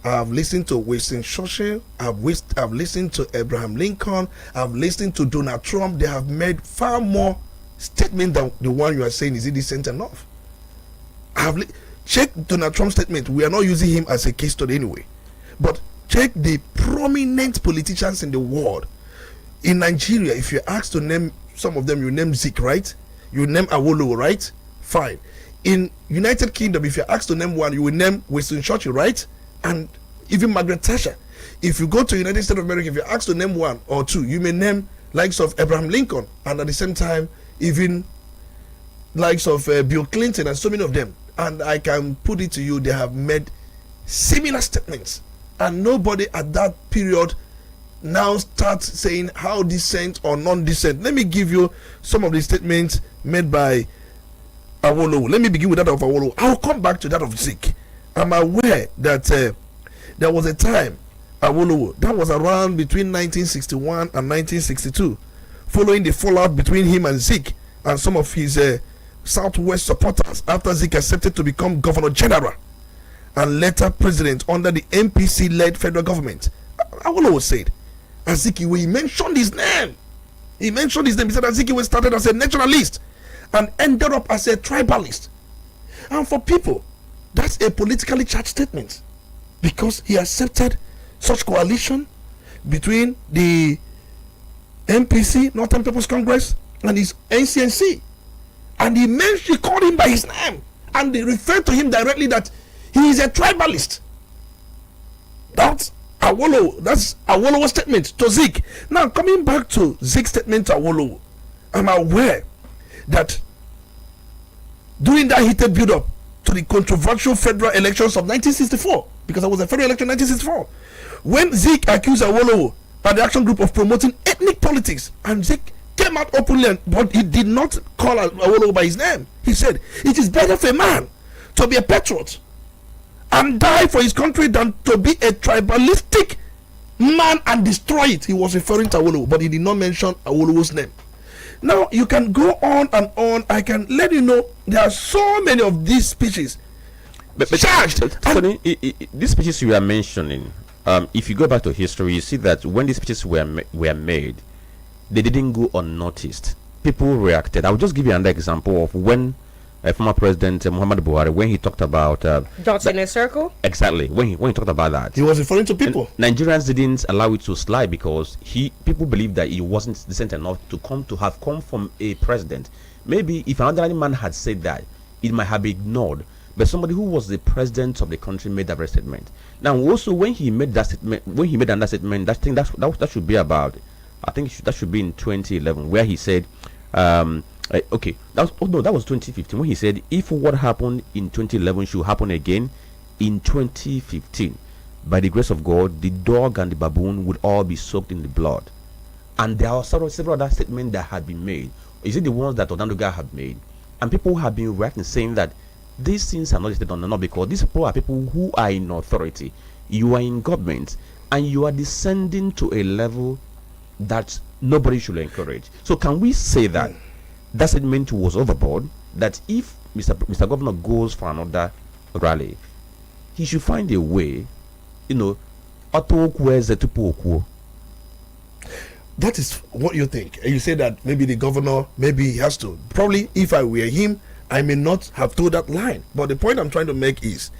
I've listened to Winston Churchill, I've listened to Abraham Lincoln, I've listened to Donald Trump. They have made far more statement than the one you are saying. Is it decent enough? Check Donald Trump's statement. We are not using him as a case study anyway. But check the prominent politicians in the world. In Nigeria, if you're asked to name some of them, you name Zik, right? You name Awolowo, right? Fine. In United Kingdom, if you're asked to name one, you will name Winston Churchill, right? And even Margaret Thatcher. If you go to United States of America, if you're asked to name one or two, you may name likes of Abraham Lincoln, and at the same time, even likes of Bill Clinton and so many of them. And I can put it to you, they have made similar statements, and nobody at that period now starts saying how decent or non-decent. Let me give you some of the statements made by Awolowo. Let me begin with that of Awolowo. I'll come back to that of Zik. I'm aware that there was a time, Awolowo, that was around between 1961 and 1962, following the fallout between him and Zik and some of his Southwest supporters after Zik accepted to become Governor General and later President under the MPC-led federal government. Awolowo said, Azikiwe, he mentioned his name. He said Azikiwe started as a nationalist and ended up as a tribalist. And for people, that's a politically charged statement, because he accepted such coalition between the MPC, Northern People's Congress, and his NCNC. And he called him by his name, and they referred to him directly that he is a tribalist. That's Awolowo's statement to Zik. Now, coming back to Zik's statement to Awolowo, I'm aware that during that heated build-up to the controversial federal elections of 1964, because there was a federal election in 1964, when Zik accused Awolowo and the action group of promoting ethnic politics, and Zik came out openly, but he did not call Awolowo by his name. He said, it is better for a man to be a patriot and die for his country than to be a tribalistic man and destroy it. He was referring to Awolowo, but he did not mention Awolowo's name. Now, you can go on and on. I can let you know there are so many of these speeches. But charged. These speeches you are mentioning, if you go back to history, you see that when these speeches were made, they didn't go unnoticed. People reacted. I will just give you another example of when former President Muhammad Buhari, when he talked about dots in a circle. Exactly. When he talked about that, he was referring to people. And Nigerians didn't allow it to slide because people believed that he wasn't decent enough to have come from a president. Maybe if another man had said that, it might have been ignored. But somebody who was the president of the country made that very statement. Now, also when he made that statement, that should be about, I think that should be in 2011, where he said, okay, that was 2015, when he said, if what happened in 2011 should happen again in 2015, by the grace of God, the dog and the baboon would all be soaked in the blood. And there are several other statements that had been made. Is it the ones that Onanuga had made? And people have been reacting, saying that these things are not listed on the law because these people are people who are in authority. You are in government and you are descending to a level that nobody should encourage. So can we say that that statement was overboard? That if Mr. Governor goes for another rally, he should find a way, that is what you think. And you say that maybe the governor, maybe he has to. Probably if I were him, I may not have told that line. But the point I'm trying to make is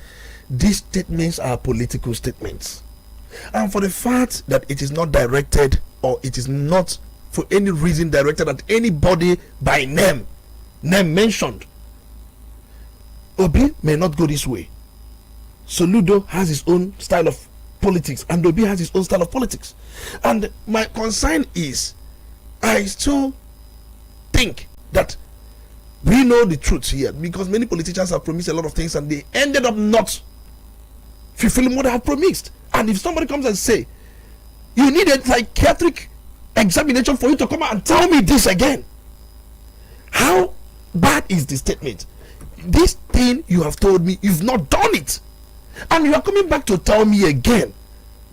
these statements are political statements. And for the fact that it is not directed, or it is not for any reason directed at anybody by name mentioned, Obi may not go this way. Soludo has his own style of politics, and Obi has his own style of politics. And my concern is, I still think that we know the truth here, because many politicians have promised a lot of things and they ended up not fulfilling what they have promised. And if somebody comes and say, you need a psychiatric examination for you to come out and tell me this again, how bad is the statement? This thing you have told me, you've not done it, and you are coming back to tell me again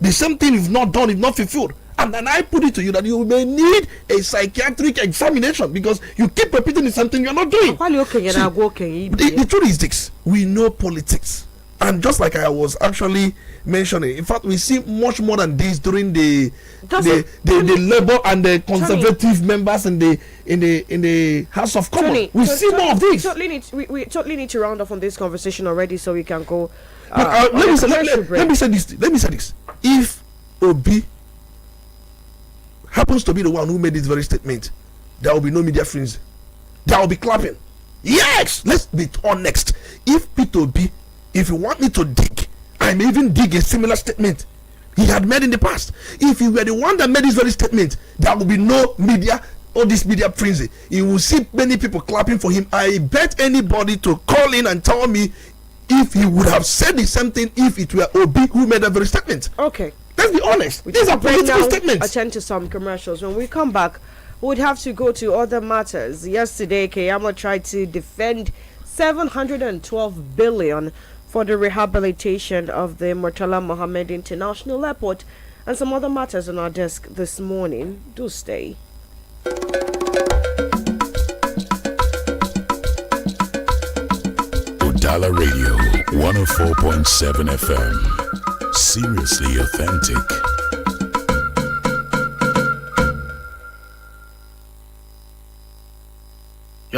the same thing you've not done, you've not fulfilled. And then I put it to you that you may need a psychiatric examination because you keep repeating the same thing you're not doing. The truth is this: we know politics, and just like I was actually mentioning, in fact, we see much more than this during the Labour and the Conservative members in the House of Commons. We see more of this. We totally need to round off on this conversation already, so we can go. Let me say this. If Obi happens to be the one who made this very statement, there will be no media frenzy. There will be clapping. Yes, let's be honest. If P2B, if you want me to dig, I may even dig a similar statement he had made in the past. If you were the one that made this very statement, there will be no media or this media frenzy. You will see many people clapping for him. I bet anybody to call in and tell me if he would have said the same thing if it were Obi who made that very statement. Okay. Let's be honest. These are political statements. Attend to some commercials. When we come back, we would have to go to other matters. Yesterday, Keyamo tried to defend 712 billion for the rehabilitation of the Murtala Mohammed International Airport, and some other matters on our desk this morning. Do stay. Udala Radio 104.7 FM. Seriously authentic.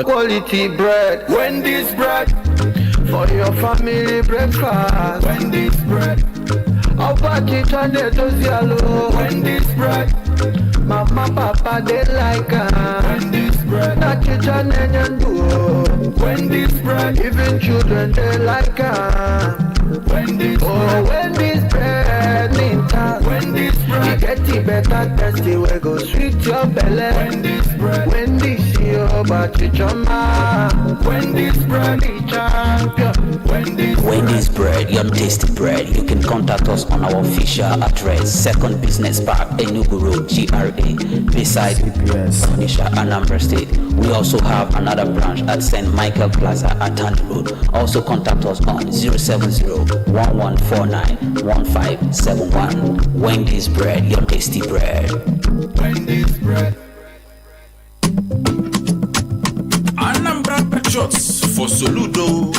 Quality bread, Wendy's bread, for your family breakfast. Wendy's bread, I'll pack it on the yellow. Wendy's bread, mama papa they like Wendy's bread, not kitchen and do. Wendy's bread, even children they like Wendy's bread, Wendy's bread, minta. Wendy's bread, you get the better tasty, we go sweet your belly. Wendy's bread, Wendy's your body. Wendy's bread, champion. Wendy's bread, your tasty bread. You can contact us on our official address, Second Business Park, Enugu Road, GRA, beside Onitsha, Anambra State. We also have another branch at St. Michael Plaza at Tandy Road. Also contact us on 070-1149-1571. Wendy's bread, your tasty bread. Wendy's bread. Anambra Patriots for Soludo.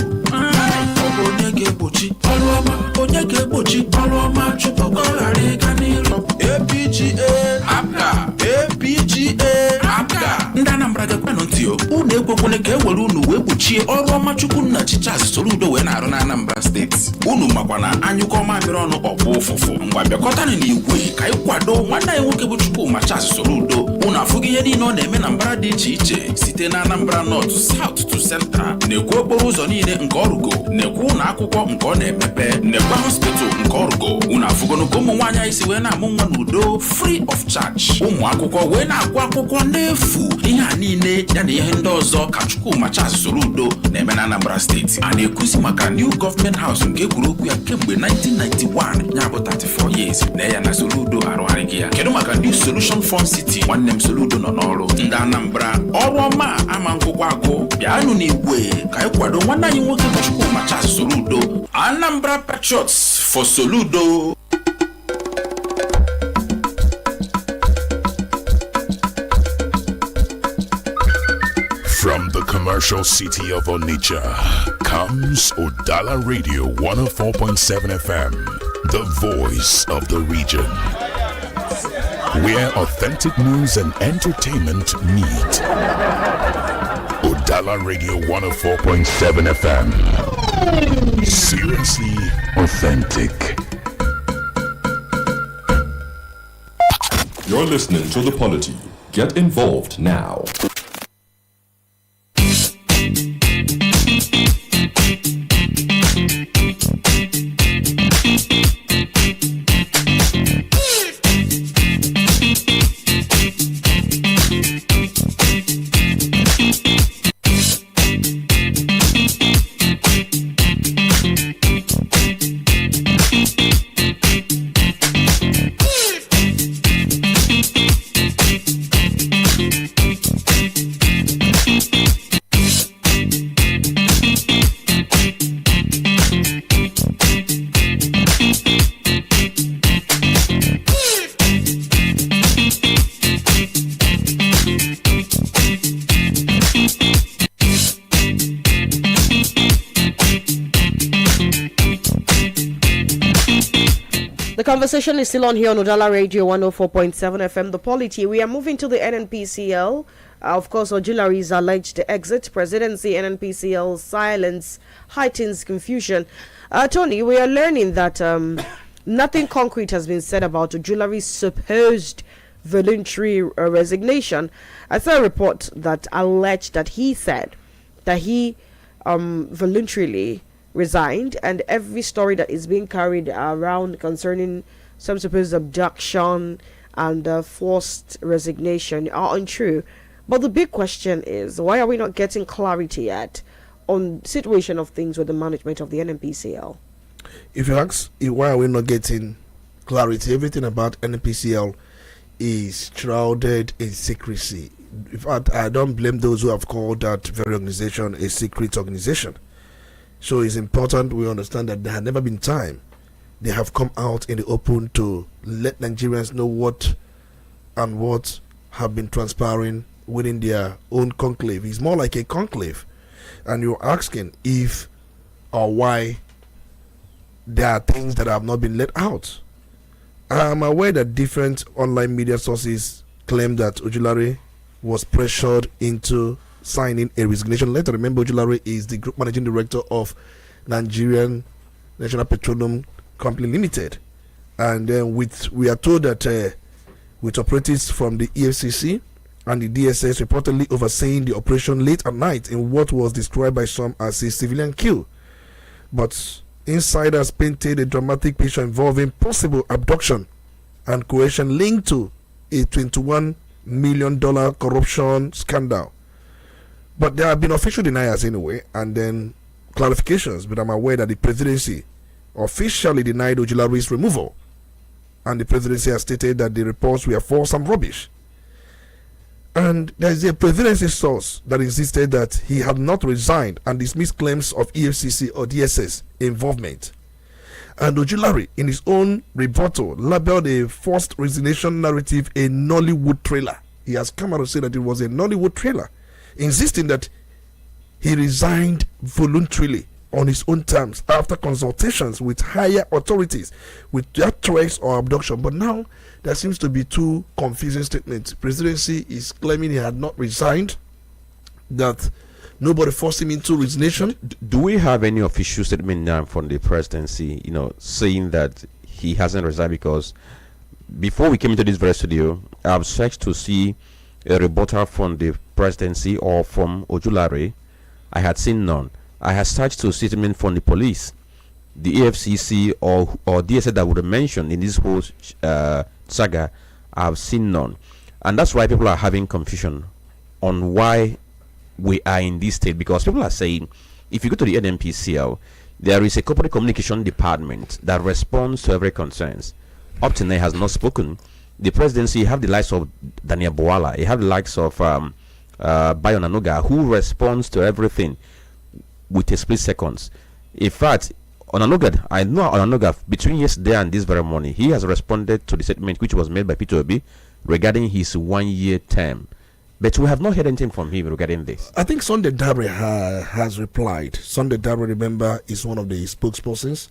APGA ndị Anambra gakwanụ ntị o unu ekwekwana ka ewere unu wee gbochie ọrụ ọma Chukwu nna Chichas Soludo wee na-arụ na Anambra steeti. Unu makwa na anyụkọ mamịrị ọnụ ọkpụ ụfụfụ ngwa bịakọtanụ n'igwe ka anyị kwado nwanne anyị nwoke bụ Chukwu ma Chichas Soludo. Unu afụghị ihe niile ọ na-eme na mbara dị iche iche site na Anambra North, South to Central. Na-ekwu okporo ụzọ niile nke ọrụgo, na-ekwu ụlọ akwụkwọ nke ọ na-emepe, na-ekwu hospital nke ọrụgo. Unu afụgonụ ka ụmụ nwaanyị anyị si wee na-amụ nwa n'udo free of charge. Ụmụ akwụkwọ wee na-agụ akwụkwọ n'efu. Ihe a niile ya na ihe ndị ọzọ ka Chukwuma Chichas Soludo na-eme na Anambra steeti. A na-ekuzi maka New Government House nke ekwuru okwu ya kemgbe 1991, ya bụ 34 years na ya na Soludo arụgharịghị ya. Kedu maka New Solution Fund City? Nwanne m Soludo nọ n'ọrụ. Ndị Anambra ọrụ ọma ama ngwụkwa agụ bịanụ n'igwe ka anyị kwado nwanne anyị nwoke bụ Chukwuma Chichas Soludo. Anambra Patriots for Soludo. From the commercial city of Onitsha comes Udala Radio 104.7 FM, the voice of the region, where authentic news and entertainment meet. Udala Radio 104.7 FM, seriously authentic. You're listening to The Polity. Get involved now. The conversation is still on here on Udala Radio 104.7 FM, The Polity. We are moving to the NNPCL. Of course, Ojulari's alleged exit presidency, NNPCL silence heightens confusion. Tony, we are learning that nothing concrete has been said about Ojulari's supposed voluntary resignation. I saw a report that alleged that he said that he voluntarily resigned, and every story that is being carried around concerning some supposed abduction and forced resignation are untrue. But the big question is, why are we not getting clarity yet on the situation of things with the management of the NNPCL? If you ask why are we not getting clarity, everything about NNPCL is shrouded in secrecy. In fact, I don't blame those who have called that very organization a secret organization. So it's important we understand that there had never been time they have come out in the open to let Nigerians know what have been transpiring within their own conclave. It's more like a conclave, and you're asking if or why there are things that have not been let out. I'm aware that different online media sources claim that Ojulari was pressured into signing a resignation letter. Remember, Ojulari is the group managing director of Nigerian National Petroleum Company Limited, and we are told that with operatives from the EFCC and the DSS reportedly overseeing the operation late at night in what was described by some as a civilian kill, but insiders painted a dramatic picture involving possible abduction and coercion linked to a $21 million corruption scandal. But there have been official deniers anyway, and then clarifications. But I'm aware that the presidency officially denied Ojulari's removal, and the presidency has stated that the reports were false and rubbish. And there is a presidency source that insisted that he had not resigned and dismissed claims of EFCC or DSS involvement. And Ojulari, in his own rebuttal, labeled a forced resignation narrative a Nollywood trailer. He has come out to say that it was a Nollywood trailer, insisting that he resigned voluntarily on his own terms after consultations with higher authorities with their threats or abduction. But now there seems to be two confusing statements. Presidency is claiming he had not resigned, that nobody forced him into resignation. Do we have any official statement now from the presidency, saying that he hasn't resigned? Because before we came into this very studio, I've searched to see a rebuttal from the presidency or from Ojulari. I had seen none. I had searched to statement from the police, the AFCC or DSS that would have mentioned in this whole saga. I've seen none, and that's why people are having confusion on why we are in this state. Because people are saying, if you go to the NNPCL, there is a corporate communication department that responds to every concerns. Up to now, has not spoken. The presidency have the likes of Daniel Boala, you have the likes of Bayon Anuga, who responds to everything with a split seconds. In fact, I know Onanuga, between yesterday and this very morning, he has responded to the statement which was made by Peter Obi regarding his 1-year term. But we have not heard anything from him regarding this. I think Sunday Dabre has replied. Sunday Dabre, remember, is one of the spokespersons is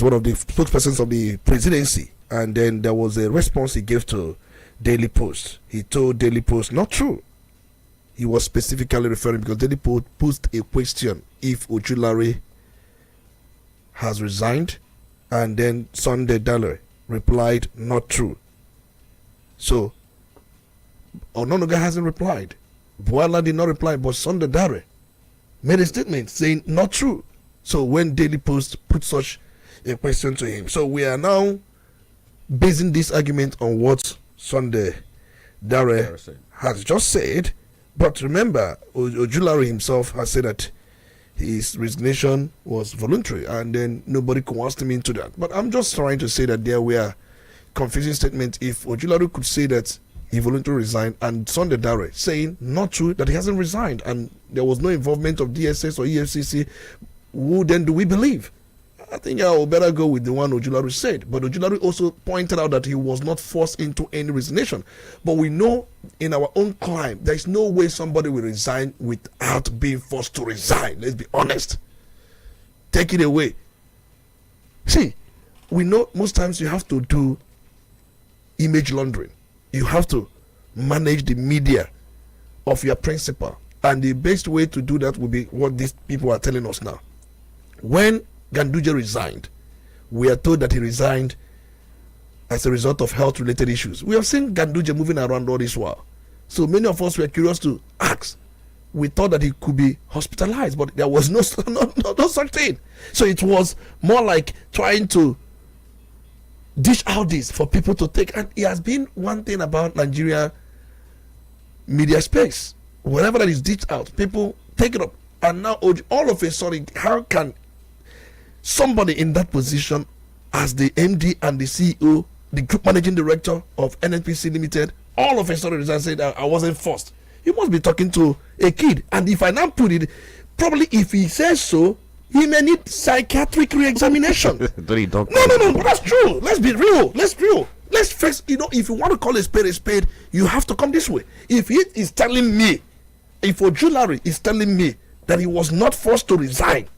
one of the spokespersons of the presidency. And then there was a response he gave to Daily Post. He told Daily Post, not true. He was specifically referring, because Daily Post posed a question if Ojulari has resigned, and then Sunday Dabre replied, not true. So Ononuga hasn't replied. Boala did not reply, but Sunday Dabre made a statement saying not true. So when Daily Post put such a question to him, so we are now basing this argument on what Sunday Dabre has just said. But remember, Ojulari himself has said that his resignation was voluntary, and then nobody coerced him into that. But I'm just trying to say that there were confusing statements. If Ojulari could say that he voluntarily resigned, and Sunday Dabre saying not true, that he hasn't resigned, and there was no involvement of DSS or EFCC, who then do we believe? I think I will better go with the one Ojulari said. But Ojulari also pointed out that he was not forced into any resignation. But we know in our own climb, there is no way somebody will resign without being forced to resign. Let's be honest. Take it away. See, we know most times you have to do image laundering. You have to manage the media of your principal. And the best way to do that will be what these people are telling us now. When Ganduje resigned, we are told that he resigned as a result of health-related issues. We have seen Ganduje moving around all this while. So many of us were curious to ask. We thought that he could be hospitalized, but there was no such thing. So it was more like trying to dish out this for people to take. And it has been one thing about Nigeria media space. Whatever that is dished out, people take it up. And now all of a sudden, how can somebody in that position as the MD and the CEO, the group managing director of NNPC Limited, all of a sudden resign, say that I wasn't forced? You must be talking to a kid. And if I now put it, probably if he says so, he may need psychiatric re-examination. No, but that's true. Let's be real. Let's face, if you want to call a spade, you have to come this way. If he is telling me, if Ojulari is telling me that he was not forced to resign,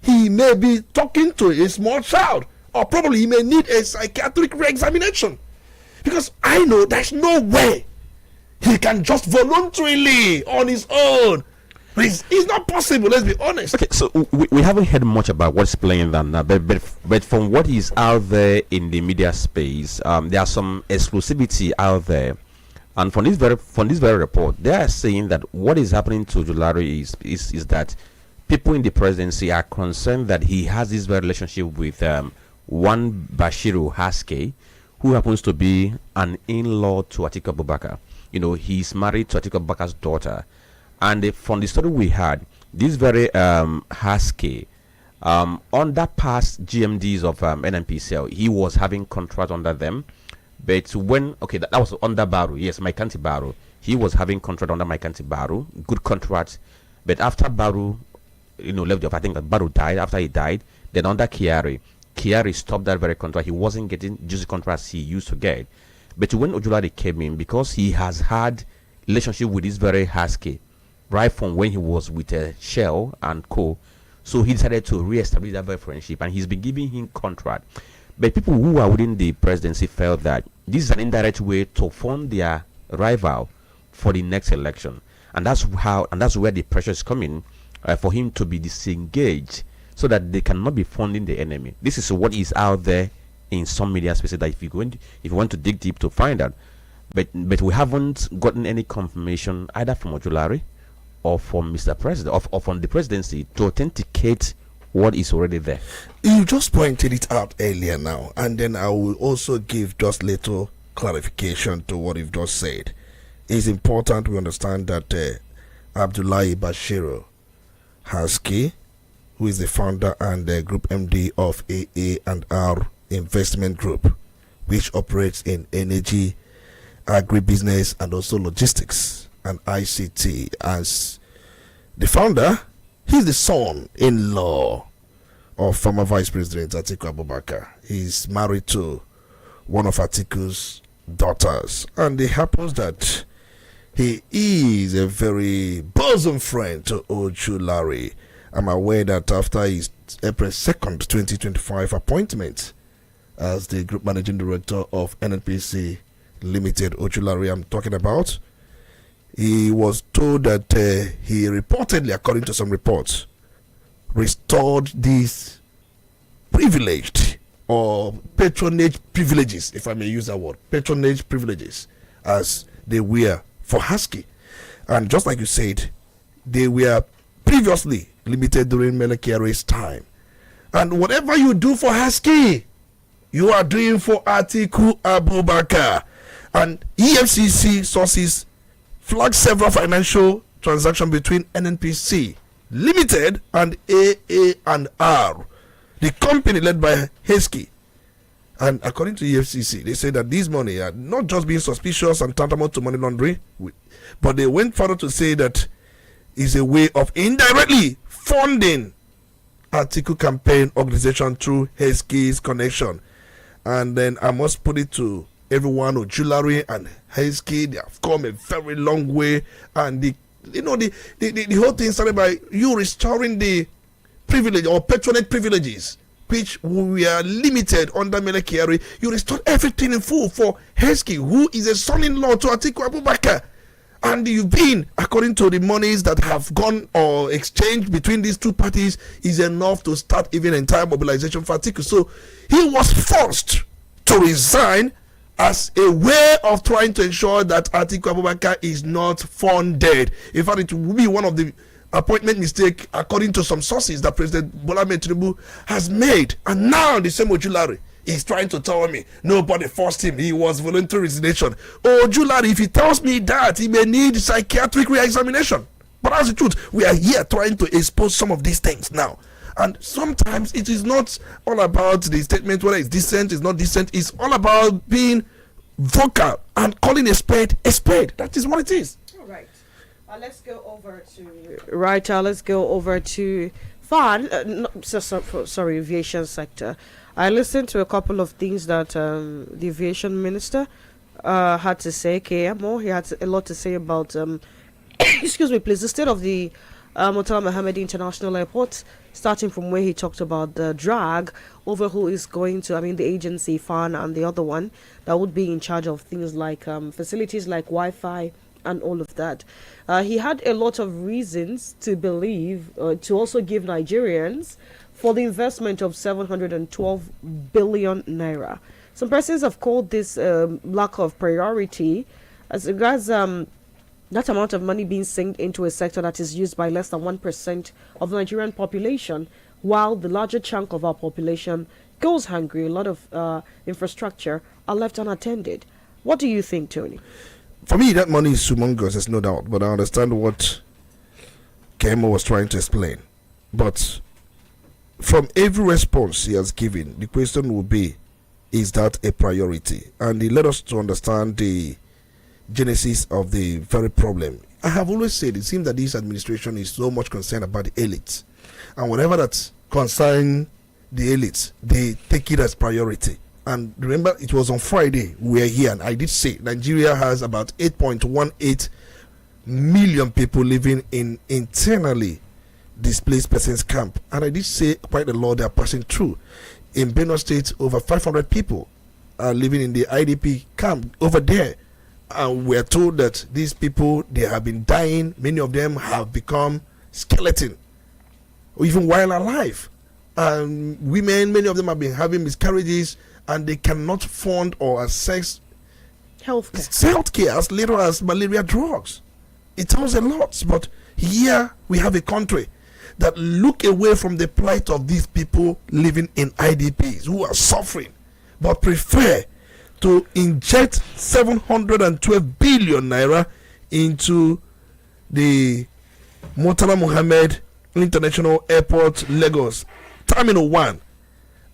he may be talking to a small child, or probably he may need a psychiatric re-examination. Because I know there's no way he can just voluntarily on his own. It's not possible, let's be honest. Okay, so we haven't heard much about what's playing that now, but from what is out there in the media space, there are some exclusivity out there. And from this very report, they are saying that what is happening to Ojulari is that people in the presidency are concerned that he has this very relationship with one Bashiru Haske, who happens to be an in-law to Atiku Abubakar. he's married to Atiku Abubakar's daughter. And from the story we had, this very Husky, under past GMDs of NNPCL, he was having contract under them. But when, that was under Baru, yes, my county Baru. He was having contract under my county Baru, good contract. But after Baru, left off, I think that Baru died. After he died, then under Kiari stopped that very contract. He wasn't getting juicy contracts he used to get. But when Ojulari came in, because he has had relationship with this very Husky, right from when he was with Shell and Co. So he decided to re-establish that very friendship, and he's been giving him contract. But people who are within the presidency felt that this is an indirect way to fund their rival for the next election, and that's where the pressure is coming for him to be disengaged, so that they cannot be funding the enemy. This is what is out there in some media spaces that if you want to dig deep to find out, but we haven't gotten any confirmation either from Ojulari or from Mr. President or from the presidency to authenticate what is already there. You just pointed it out earlier now, and then I will also give just little clarification to what you've just said. It's important we understand that Abdullahi Bashiru Husky, who is the founder and Group MD of AA&R Investment Group, which operates in energy, agribusiness, and also logistics and ICT. As the founder, he's the son-in-law of former Vice President Atiku Abubakar. He's married to one of Atiku's daughters, and it happens that he is a very bosom friend to Ojulari. I'm aware that after his April 2nd, 2025 appointment as the Group Managing Director of NNPC Limited, Ojulari I'm talking about, he was told that he reportedly, according to some reports, restored these privileged or patronage privileges, if I may use that word, patronage privileges, as they were for Husky. And just like you said, they were previously limited during Melekiare's time. And whatever you do for Husky, you are doing for Atiku Abubakar. And EFCC sources flagged several financial transactions between NNPC Limited and AA&R, the company led by Husky. And according to EFCC, they say that these money are not just being suspicious and tantamount to money laundering, but they went further to say that it's a way of indirectly funding Atiku campaign organization through Husky's connection. And then I must put it to everyone, Ojulari and Husky, they have come a very long way. And the whole thing started by you restoring the privilege or patronage privileges, which we are limited under Melekiari. You restored everything in full for Husky, who is a son-in-law to Atiku Abubakar. And you've been, according to the monies that have gone or exchanged between these two parties, is enough to start even entire mobilization for Atiku. So he was forced to resign as a way of trying to ensure that Atiku Abubakar is not funded. In fact, it will be one of the appointment mistake, according to some sources, that President Bola Ahmed Tinubu has made. And now the same Ojulari is trying to tell me nobody forced him, he was voluntary resignation. Ojulari, if he tells me that, he may need psychiatric re-examination. But that's the truth. We are here trying to expose some of these things now. And sometimes it is not all about the statement whether it's decent, it's not decent. It's all about being vocal and calling a spade a spade. That is what it is. All right. Let's go over to FAN. Sorry, aviation sector. I listened to a couple of things that the aviation minister had to say. KMO, he had a lot to say about excuse me, please, the state of the Murtala Mohammed International Airport, starting from where he talked about the drag over who is going to, the agency, FAN, and the other one that would be in charge of things like facilities like Wi-Fi and all of that. He had a lot of reasons to believe, to also give Nigerians for the investment of 712 billion naira. Some persons have called this lack of priority as regards that amount of money being sunk into a sector that is used by less than 1% of the Nigerian population, while the larger chunk of our population goes hungry. A lot of infrastructure are left unattended. What do you think, Tony? For me, that money is humongous, there's no doubt. But I understand what Kemo was trying to explain. But from every response he has given, the question will be, is that a priority? And he led us to understand the genesis of the very problem. I have always said it seems that this administration is so much concerned about the elites. And whatever that concerns the elites, they take it as priority. And remember, it was on Friday we were here, and I did say Nigeria has about 8.18 million people living in internally displaced persons camp. And I did say quite a lot they are passing through. In Benue State, over 500 people are living in the IDP camp over there. And we are told that these people, they have been dying. Many of them have become skeleton, even while alive. And women, many of them have been having miscarriages, and they cannot fund or access healthcare as little as malaria drugs. It sounds a lot, but here we have a country that look away from the plight of these people living in IDPs who are suffering, but prefer to inject 712 billion naira into the Murtala Mohammed International Airport, Lagos, Terminal 1.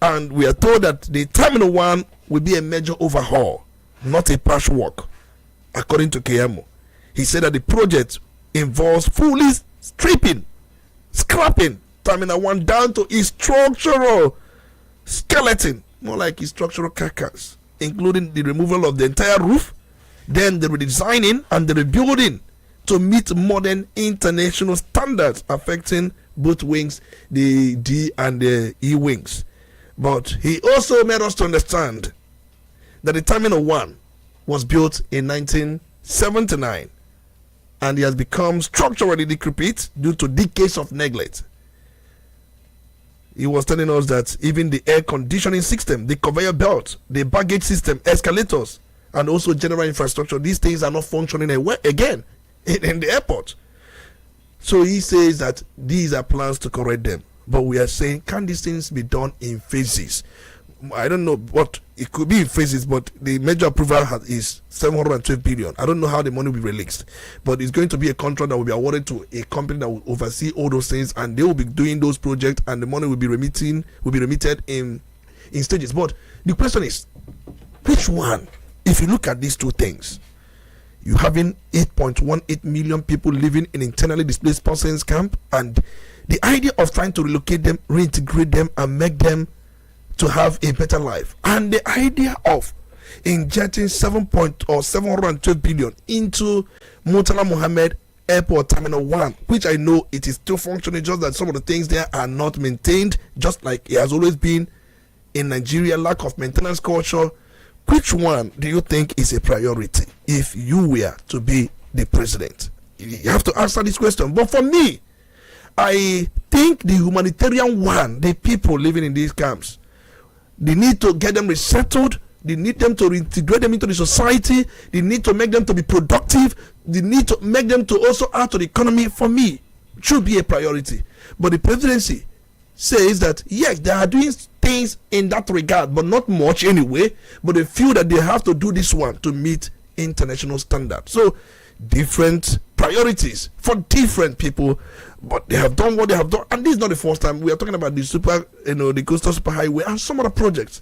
And we are told that the Terminal 1 will be a major overhaul, not a patchwork, according to KMO. He said that the project involves fully scrapping Terminal 1 down to its structural skeleton, more like its structural carcass, including the removal of the entire roof, then the redesigning and the rebuilding to meet modern international standards affecting both wings, the D and the E wings. But he also made us to understand that the Terminal 1 was built in 1979 and it has become structurally decrepit due to decades of neglect. He was telling us that even the air conditioning system, the conveyor belt, the baggage system, escalators, and also general infrastructure, these things are not functioning again in the airport. So he says that these are plans to correct them. But we are saying, can these things be done in phases? I don't know what it could be in phases, but the major approval is 712 billion. I don't know how the money will be released, but it's going to be a contract that will be awarded to a company that will oversee all those things, and they will be doing those projects, and the money will be remitted in stages. But the question is, which one? If you look at these two things, you having 8.18 million people living in internally displaced persons camp, and the idea of trying to relocate them, reintegrate them, and make them to have a better life, and the idea of injecting 712 billion into Murtala Mohammed Airport Terminal 1, which I know it is still functioning, just that some of the things there are not maintained, just like it has always been in Nigeria, lack of maintenance culture. Which one do you think is a priority if you were to be the president? You have to answer this question. But for me, I think the humanitarian one, the people living in these camps, they need to get them resettled. They need them to reintegrate them into the society. They need to make them to be productive. They need to make them to also add to the economy. For me, it should be a priority. But the presidency says that, yes, they are doing things in that regard, but not much anyway. But they feel that they have to do this one to meet international standards. So, different priorities for different people, but they have done what they have done. And this is not the first time. We are talking about the coastal superhighway and some other projects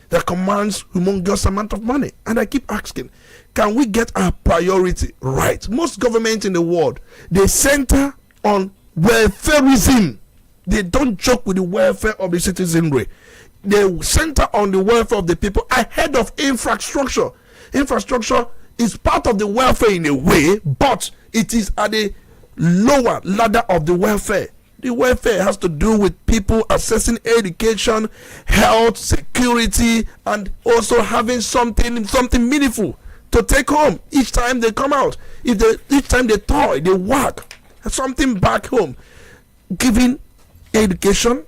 that commands humongous amount of money. And I keep asking, can we get our priority right? Most governments in the world, they center on welfareism. They don't joke with the welfare of the citizenry. They center on the welfare of the people ahead of infrastructure. Infrastructure is part of the welfare in a way, but it is at the lower ladder of the welfare. The welfare has to do with people accessing education, health, security, and also having something meaningful to take home each time they come out. Each time they toy, they work, something back home. Giving education,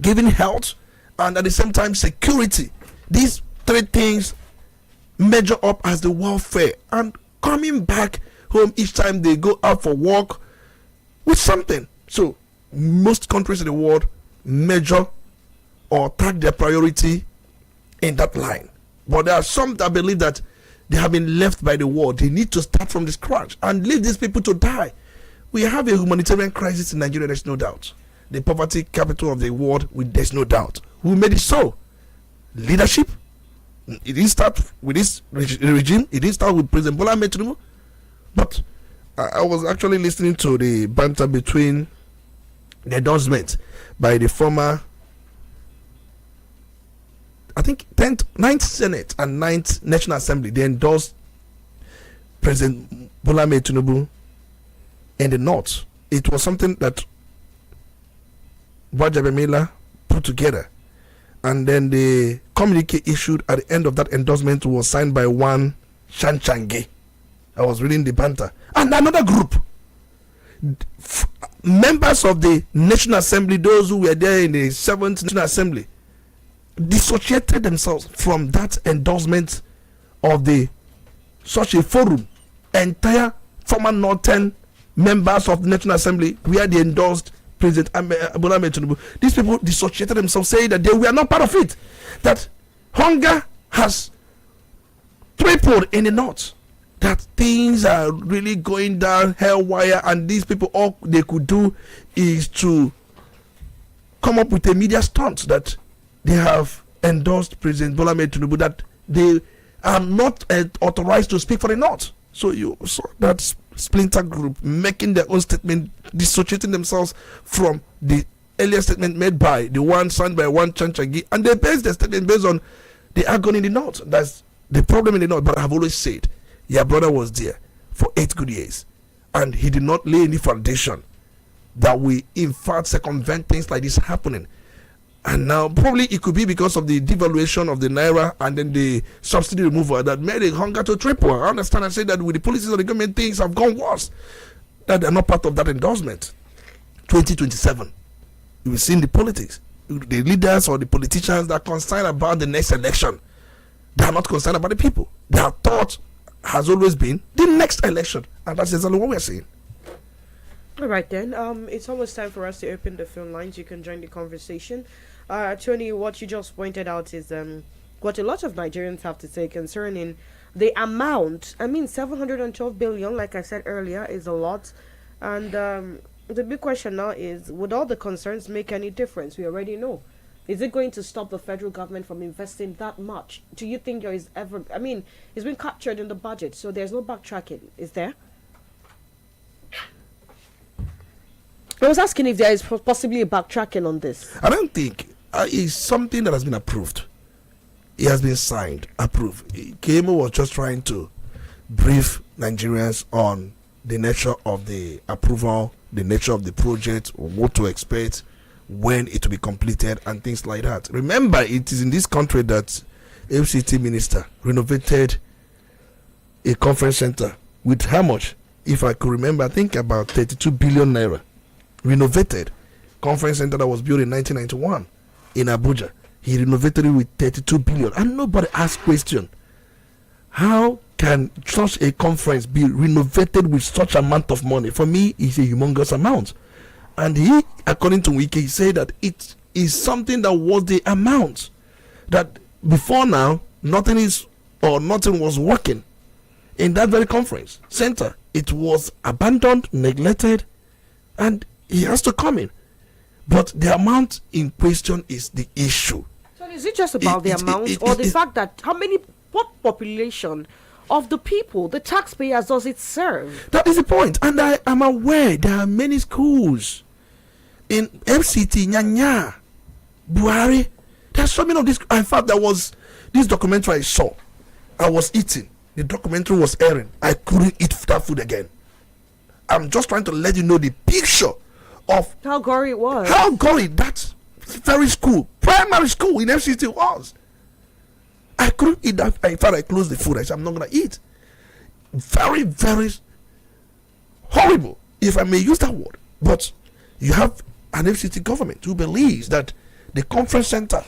giving health, and at the same time security. These three things measure up as the welfare, and coming back home each time they go out for work with something. So most countries in the world measure or tag their priority in that line. But there are some that believe that They have been left by the war. They need to start from the scratch and leave these people to die. We have a humanitarian crisis in Nigeria, there's no doubt. The poverty capital of the world, there's no doubt. Who made it so? Leadership. It didn't start with this regime. It didn't start with President Bola Ahmed Tinubu. But I was actually listening to the banter between the endorsement by the former, I think, 9th Senate and 9th National Assembly. They endorsed President Bola Ahmed Tinubu in the North. It was something that Bajabemila put together. And then the communique issued at the end of that endorsement was signed by one Shanchange. I was reading the banter. And another group, members of the National Assembly, those who were there in the 7th National Assembly, dissociated themselves from that endorsement of such a forum. Entire former Northern members of the National Assembly, where they endorsed President Bola Ahmed Tinubu, these people dissociated themselves, saying that they were not part of it. That hunger has tripled in the North. That things are really going down haywire, and these people, all they could do is to come up with a media stunt that they have endorsed President Bola Ahmed Tinubu, that they are not authorized to speak for the North. So you saw that splinter group making their own statement, dissociating themselves from the earlier statement made by the one signed by one Chanchagi, and they based their statement based on the agony in the North. That's the problem in the North. But I've always said, your brother was there for 8 good years, and he did not lay any foundation that we in fact circumvent things like this happening. And now probably it could be because of the devaluation of the naira and then the subsidy removal that made the hunger to triple. I understand and say that with the policies of the government, things have gone worse, that they are not part of that endorsement. 2027, we've seen the politics, the leaders or the politicians that are concerned about the next election. They are not concerned about the people. Their thought has always been the next election, and that's exactly what we're seeing. All right then, it's almost time for us to open the phone lines. You can join the conversation. Tony, what you just pointed out is what a lot of Nigerians have to say concerning the amount. I mean, 712 billion, like I said earlier, is a lot. And the big question now is, would all the concerns make any difference? We already know. Is it going to stop the federal government from investing that much? Do you think there is ever... I mean, it's been captured in the budget, so there's no backtracking. Is there? I was asking if there is possibly a backtracking on this. I don't think it's something that has been approved. It has been signed, approved. KMO was just trying to brief Nigerians on the nature of the approval, the nature of the project, what to expect, when it will be completed, and things like that. Remember, it is in this country that FCT minister renovated a conference center with how much? If I could remember, I think about 32 billion naira. Renovated conference center that was built in 1991 in Abuja. He renovated it with 32 billion, and nobody asked question, how can such a conference be renovated with such amount of money? For me, it's a humongous amount. And he, according to Wiki, he said that it is something that was the amount that before now nothing was working in that very conference center. It was abandoned, neglected, and he has to come in. But the amount in question is the issue. So is it just about the amount, or the fact that what population of the people, the taxpayers, does it serve? That is the point. And I am aware there are many schools in FCT, Nyanya, Buhari. There's so many of this. In fact, there was this documentary I saw. I was eating. The documentary was airing. I couldn't eat that food again. I'm just trying to let you know the picture of how gory it was. How gory that very school, primary school in FCT was. I couldn't eat that. In fact, I closed the food. I said, I'm not going to eat. Very, very horrible, if I may use that word. But you have an FCT government who believes that the conference center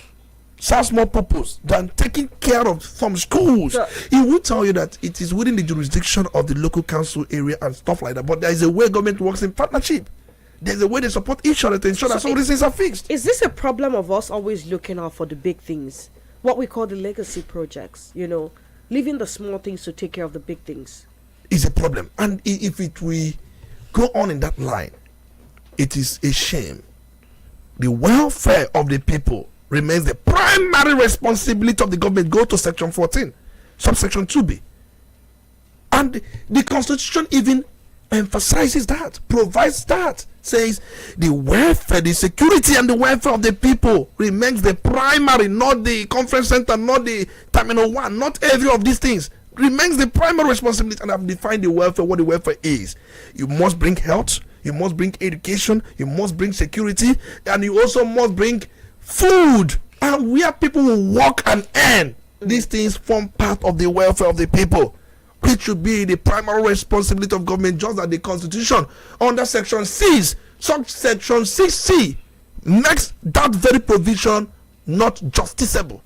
serves more purpose than taking care of some schools. Sure. He will tell you that it is within the jurisdiction of the local council area and stuff like that. But there is a way government works in partnership. There's a way they support each other to ensure that some of these things are fixed. Is this a problem of us always looking out for the big things? What we call the legacy projects, leaving the small things to take care of the big things. Is a problem. And if we go on in that line, it is a shame. The welfare of the people remains the primary responsibility of the government. Go to section 14, subsection 2b. And the Constitution even emphasizes that, provides that, says the welfare, the security and the welfare of the people remains the primary, not the conference center, not the terminal 1, not every of these things. Remains the primary responsibility. And I've defined the welfare, what the welfare is. You must bring health, you must bring education, you must bring security, and you also must bring food. And where people will work and earn, these things form part of the welfare of the people, which should be the primary responsibility of government, just as the Constitution under section 6, subsection 6c, makes that very provision not justiciable.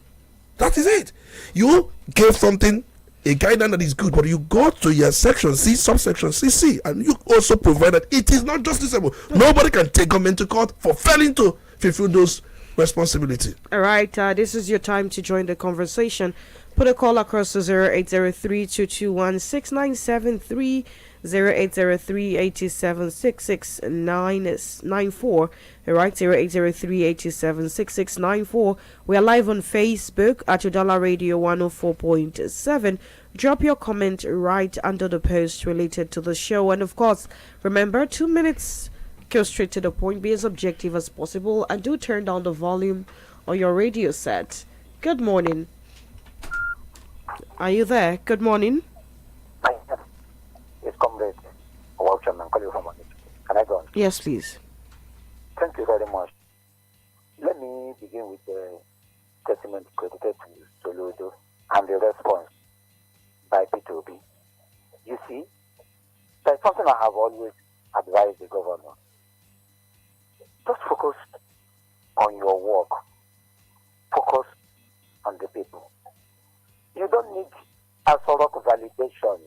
That is it. You gave something, a guidance that is good, but you go to your section C, subsection 6c, and you also provide that it is not justiciable. Nobody can take government to court for failing to fulfill those responsibilities. All right, this is your time to join the conversation. Put a call across to 0803-221-6973, 0803-8766-994. All right, 0803-8766-94. We are live on Facebook at Udala Radio 104.7. Drop your comment right under the post related to the show. And of course, remember, 2 minutes, go straight to the point, be as objective as possible, and do turn down the volume on your radio set. Good morning. Are you there? Good morning. It's comrade. Welcome. I'm calling you from Onitsha. Can I go on? Yes, please. Thank you very much. Let me begin with the statement credited to Soludo and the response by P2B. You see, there's something I have always advised the governor. Just focus on your work. Focus on the people. You don't need a sort of validation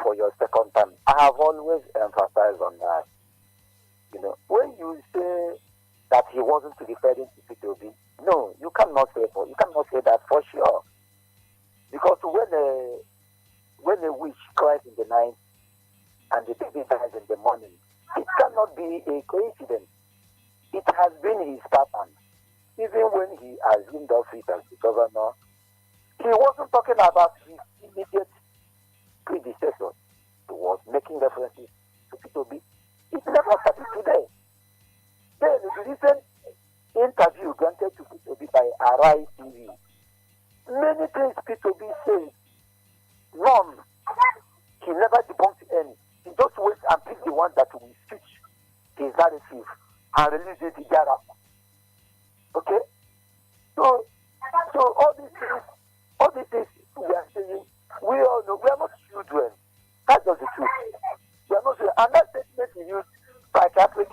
for your second term. I have always emphasized on that. You know, when you say that he wasn't referring to P2B, no, you cannot say that for sure. Because when a witch cries in the night and the baby dies in the morning, it cannot be a coincidence. It has been his pattern. Even when he assumed office as the governor, he wasn't talking about his immediate predecessor. He was making references to P2B. It never started today. Then the recent interview granted to P2B by Arai TV, many things P2B says, none. He never debunked any. He just waits and picks the one that will switch his narrative and release it thereafter. Okay? So all these things we are saying, we all know we are not children. That's just the truth. We are not children. And that statement he used psychiatric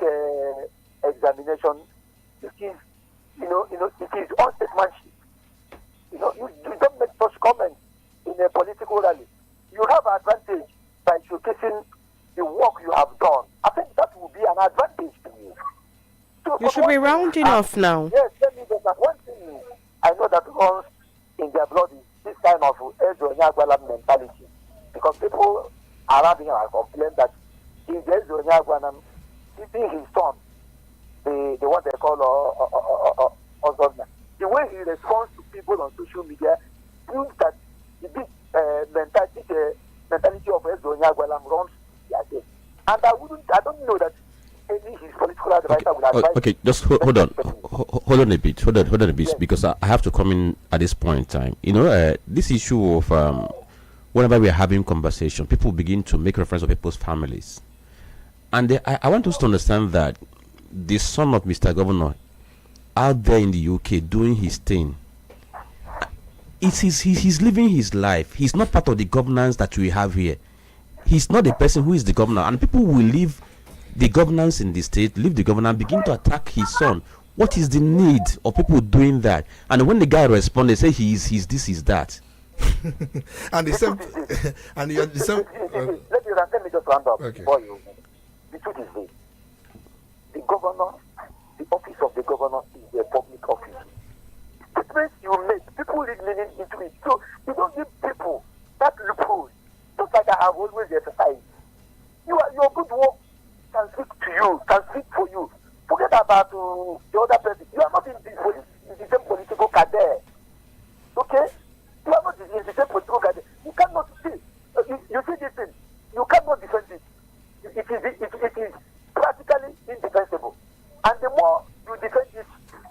examination, it is, it is unstatementship. You don't make such comments in a political rally. You have an advantage by showcasing the work you have done. I think that will be an advantage to you. So you should be rounding off now. Yes, let me just one thing I know that runs in their blood is this kind of Ezonyagwala mentality. Because people around here have complained that if Ezonyagwala keeping his son, the what they call Ozonna, the way he responds to people on social media proves that the big mentality of Ezonyagwala runs their day. And I don't know that any his political advisor would advise. Okay, just hold on a bit, yes. Because I have to come in at this point in time. This issue of whenever we are having conversation, people begin to make reference to people's families, and I want us to understand that the son of Mr. Governor out there in the UK doing his thing, he's living his life. He's not part of the governance that we have here. He's not the person who is the governor, and people will leave the governance in the state, leave the governor, and begin to attack his son. What is the need of people doing that? And when the guy responds, they say he's this, he's that. And the same, and the same. Let me just round up before you. The truth is this: the governor, the office of the governor is a public office. The statements you make, people read meaning into it. So you don't give people that loophole. Just like I have always emphasized. Your good work can speak to you, can speak for you. Forget about the other person. You are not in the same political cadre. Okay? You are not in the same political cadre. You cannot see. You see this thing. You cannot defend it. It is practically indefensible. And the more you defend it,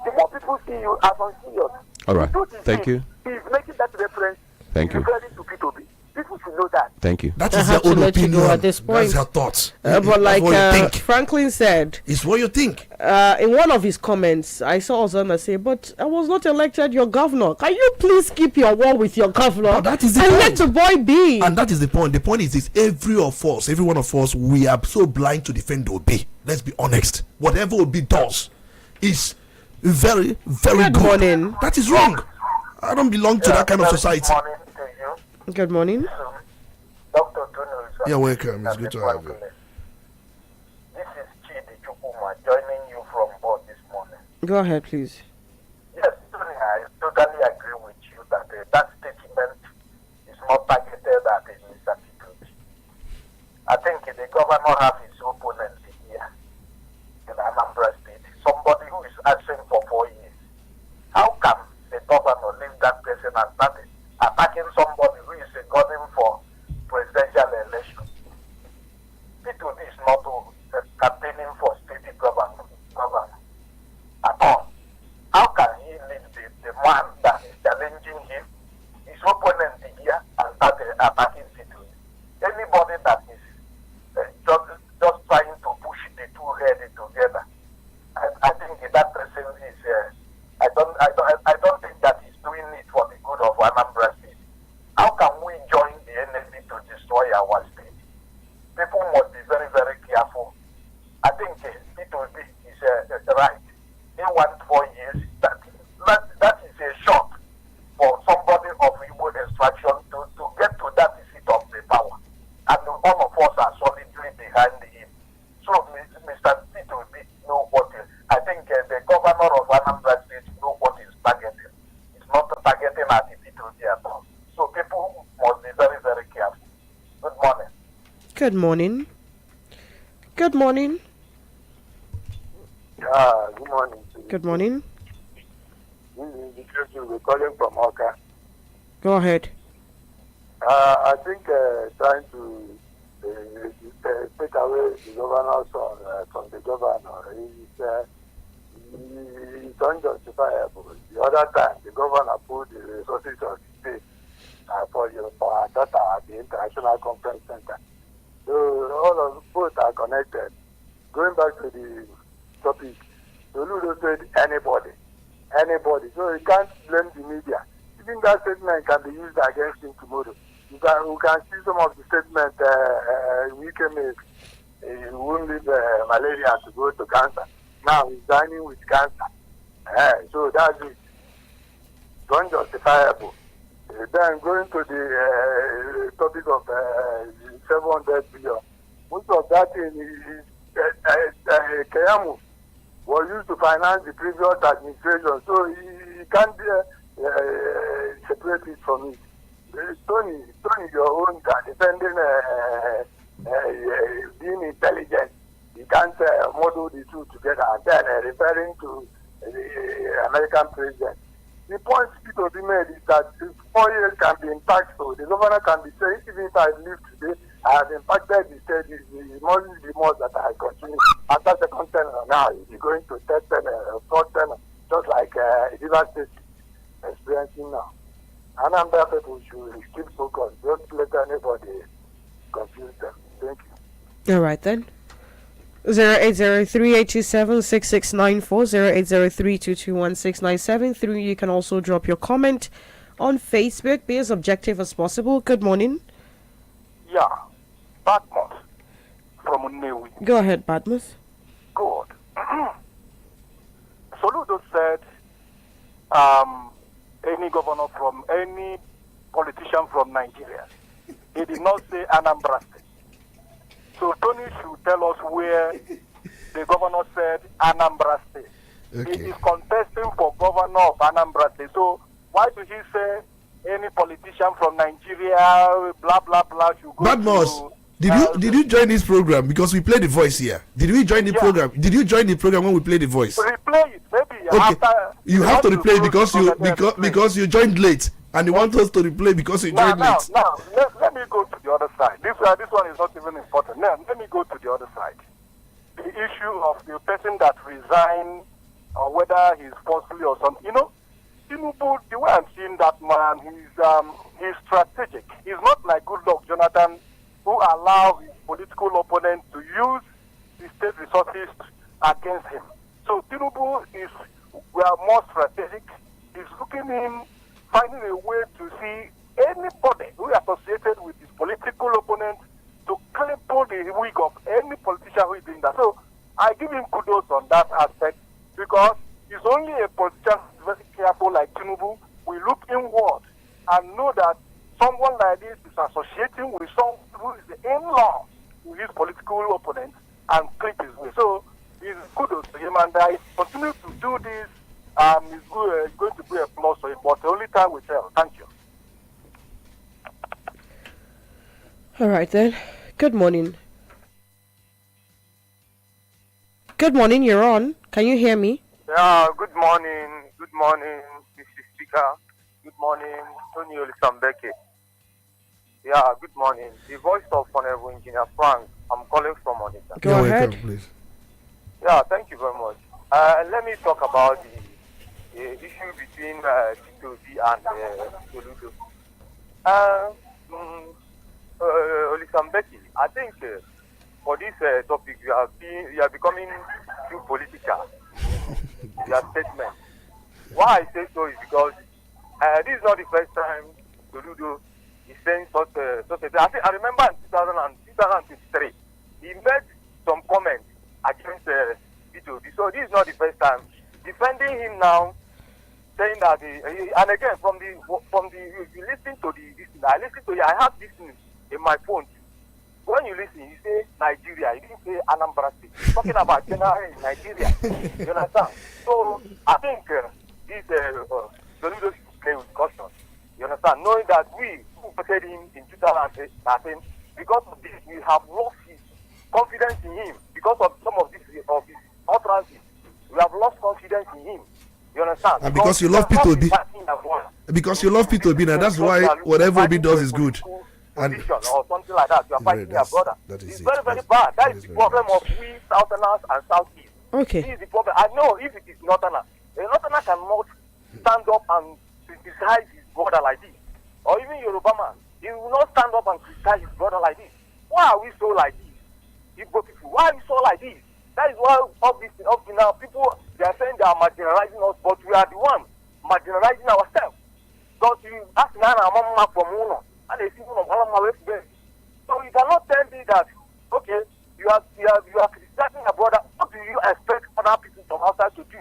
the more people see you as unserious. All right. Thank you. He is making that reference. Thank you. Referring to P2B. People should know that. Thank you. That is their own opinion. At this point. That's their thoughts. But like Franklin said, it's what you think. In one of his comments, I saw Ozana say, "But I was not elected your governor. Can you please keep your word with your governor? No, that is the and point. let the boy be." And that is the point. The point is every one of us, we are so blind to defend Obi. Let's be honest. Whatever Obi does is very, very good. Morning. That is wrong. I don't belong to that kind of society. Good morning. Dr. Tony. You're welcome. It's good to have you. This is Chidi Chukuma joining you from board this morning. Go ahead, please. Yes, Tony, I totally agree with you that that statement is not targeted at a misatitude. I think the governor has his opponent here in Anambra State, somebody who is absent for 4 years. How can the governor leave that person and start attacking somebody who is gunning for presidential election? P2B is not campaigning for state government at all. How can he leave the man that is challenging him, his opponent here, and start attacking P2B? Anybody that is just trying to push the two heads together, I think that person is. I don't think that he's doing it for the good of Anambra State. How can we join the enemy to destroy our state? People must be very, very careful. I think P2B is right. They want 4 years. That is a shock for somebody of Igbo extraction to get to that seat of the power. And all of us are solidly behind him. So Mr. P2B know what is. I think the governor of Anambra State know what is targeting. It's not targeting at the P2B at all. So people must be very, very careful. Good morning. Good morning. Good morning. Good morning. Good morning. This is Chisom. We're calling from Oka. Go ahead. I think trying to take away the governor from the governor is unjustifiable. The other time, the governor put the resources of the state for our daughter at the International Conference Center. So all of both are connected. Going back to the topic, Toludo said anybody. So you can't blame the media. Even that statement can be used against him tomorrow. We can see some of the statements we can make. He won't leave malaria to go to cancer. Now he's dining with cancer. So that's it. It's unjustifiable. Then going to the topic of 700 billion. Most of that is Keyamu was used to finance the previous administration, so he can't separate it from it. Tony, your own defending being intelligent. You can't model the two together and then referring to the American president. The point people be made is that 4 years can be impactful. The governor can be saying, even if I live today, I have impacted the state. It must be more that I continue. After second tenor now, it's going to third tenor, fourth tenor, just like River State experiencing now. Anambra people should keep focused. Don't let anybody confuse them. Thank you. All right then. 08038276694 08032216973. You can also drop your comment on Facebook. Be as objective as possible. Good morning. Yeah, Badmus from Unewi. Go ahead, Badmus. Good. Soludo said any governor from any politician from Nigeria. He did not say Anambra State. So Tony should tell us where the governor said Anambra State. Okay. He is contesting for governor of Anambra State. So why do he say any politician from Nigeria, blah blah blah, should go Badmos, to? did you join this program because we play the voice here? Did we join the program? Did you join the program when we play the voice? Replay it, maybe. Okay. After You have to replay because you joined late, and you want us to replay because you joined late. Now, let me go to the other side. This one is not even important. Now, let me go to the other side. The issue of the person that resigned, or whether he's forcefully or something. You know, Tinubu, the way I'm seeing that man, he's strategic. He's not like Goodluck Jonathan, who allowed his political opponent to use the state resources against him. So Tinubu we are more strategic. He's looking in, finding a way to see anybody who is associated with his political opponent to cripple the wig of any politician who is doing that. So I give him kudos on that aspect, because he's only a politician who is very careful like Tinubu. We look inward and know that someone like this is associating with someone who is in-law to his political opponent and clip his way. So it's kudos to him, and I continue to do this. It's going to be a plus for him, but the only time we tell. Thank you. All right then. Good morning. Good morning, you're on. Can you hear me? Yeah, good morning. Good morning, Mr. Speaker. Good morning, Tony Olisa Mbeki. Yeah, good morning. The voice of Honorable Engineer Frank. I'm calling from Onitsha. Go ahead. Welcome, please. Yeah, thank you very much. Let me talk about the issue between Tito and Soludo. Olisa Mbeki, I think for this topic you are becoming too political. Your statement. Why I say so is because this is not the first time Soludo is saying such a thing. I remember in 2023 he made some comments against Tito. So this is not the first time. Defending him now, saying that and again from the if you listen to I listen to I have this in my phone. When you listen, you say Nigeria, you didn't say Anambra State. You're talking about general in Nigeria. You understand? So I think this Soludo should play with caution. You understand? Knowing that we who voted him in 2013, because of this, we have lost his confidence in him. Because of some of his utterances, we have lost confidence in him. You understand? And because you love P2B. Because you love P2B, and that's why whatever Obi does is good. And or something like that, you are fighting your brother. It's very, very bad. That is the problem of we Southerners and Southeast. Okay. This is the problem. I know if it is Northerner, a Northerner cannot stand up and criticize his brother like this. Or even Yoruba man, he will not stand up and criticize his brother like this. Why are we so like this? Igbo people, why are we so like this? That is why up to now, people, they are saying they are marginalizing us, but we are the one marginalizing ourselves. Because you ask Nana Mama from Uno, and they see one of our way. So you cannot tell me that, okay, you are criticizing your brother. What do you expect other people from outside to do?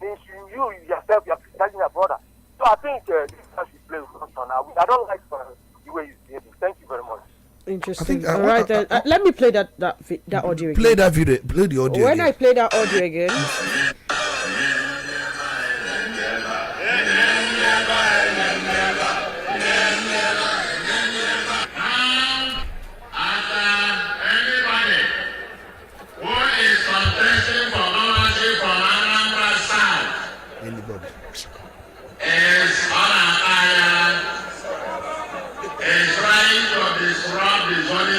Means you yourself, you are criticizing your brother. So I think this should play with us now. I don't like the way you say it. Thank you very much. Interesting. All right, then. Let me play that audio again. Play that video. Play the audio. When I play that audio again.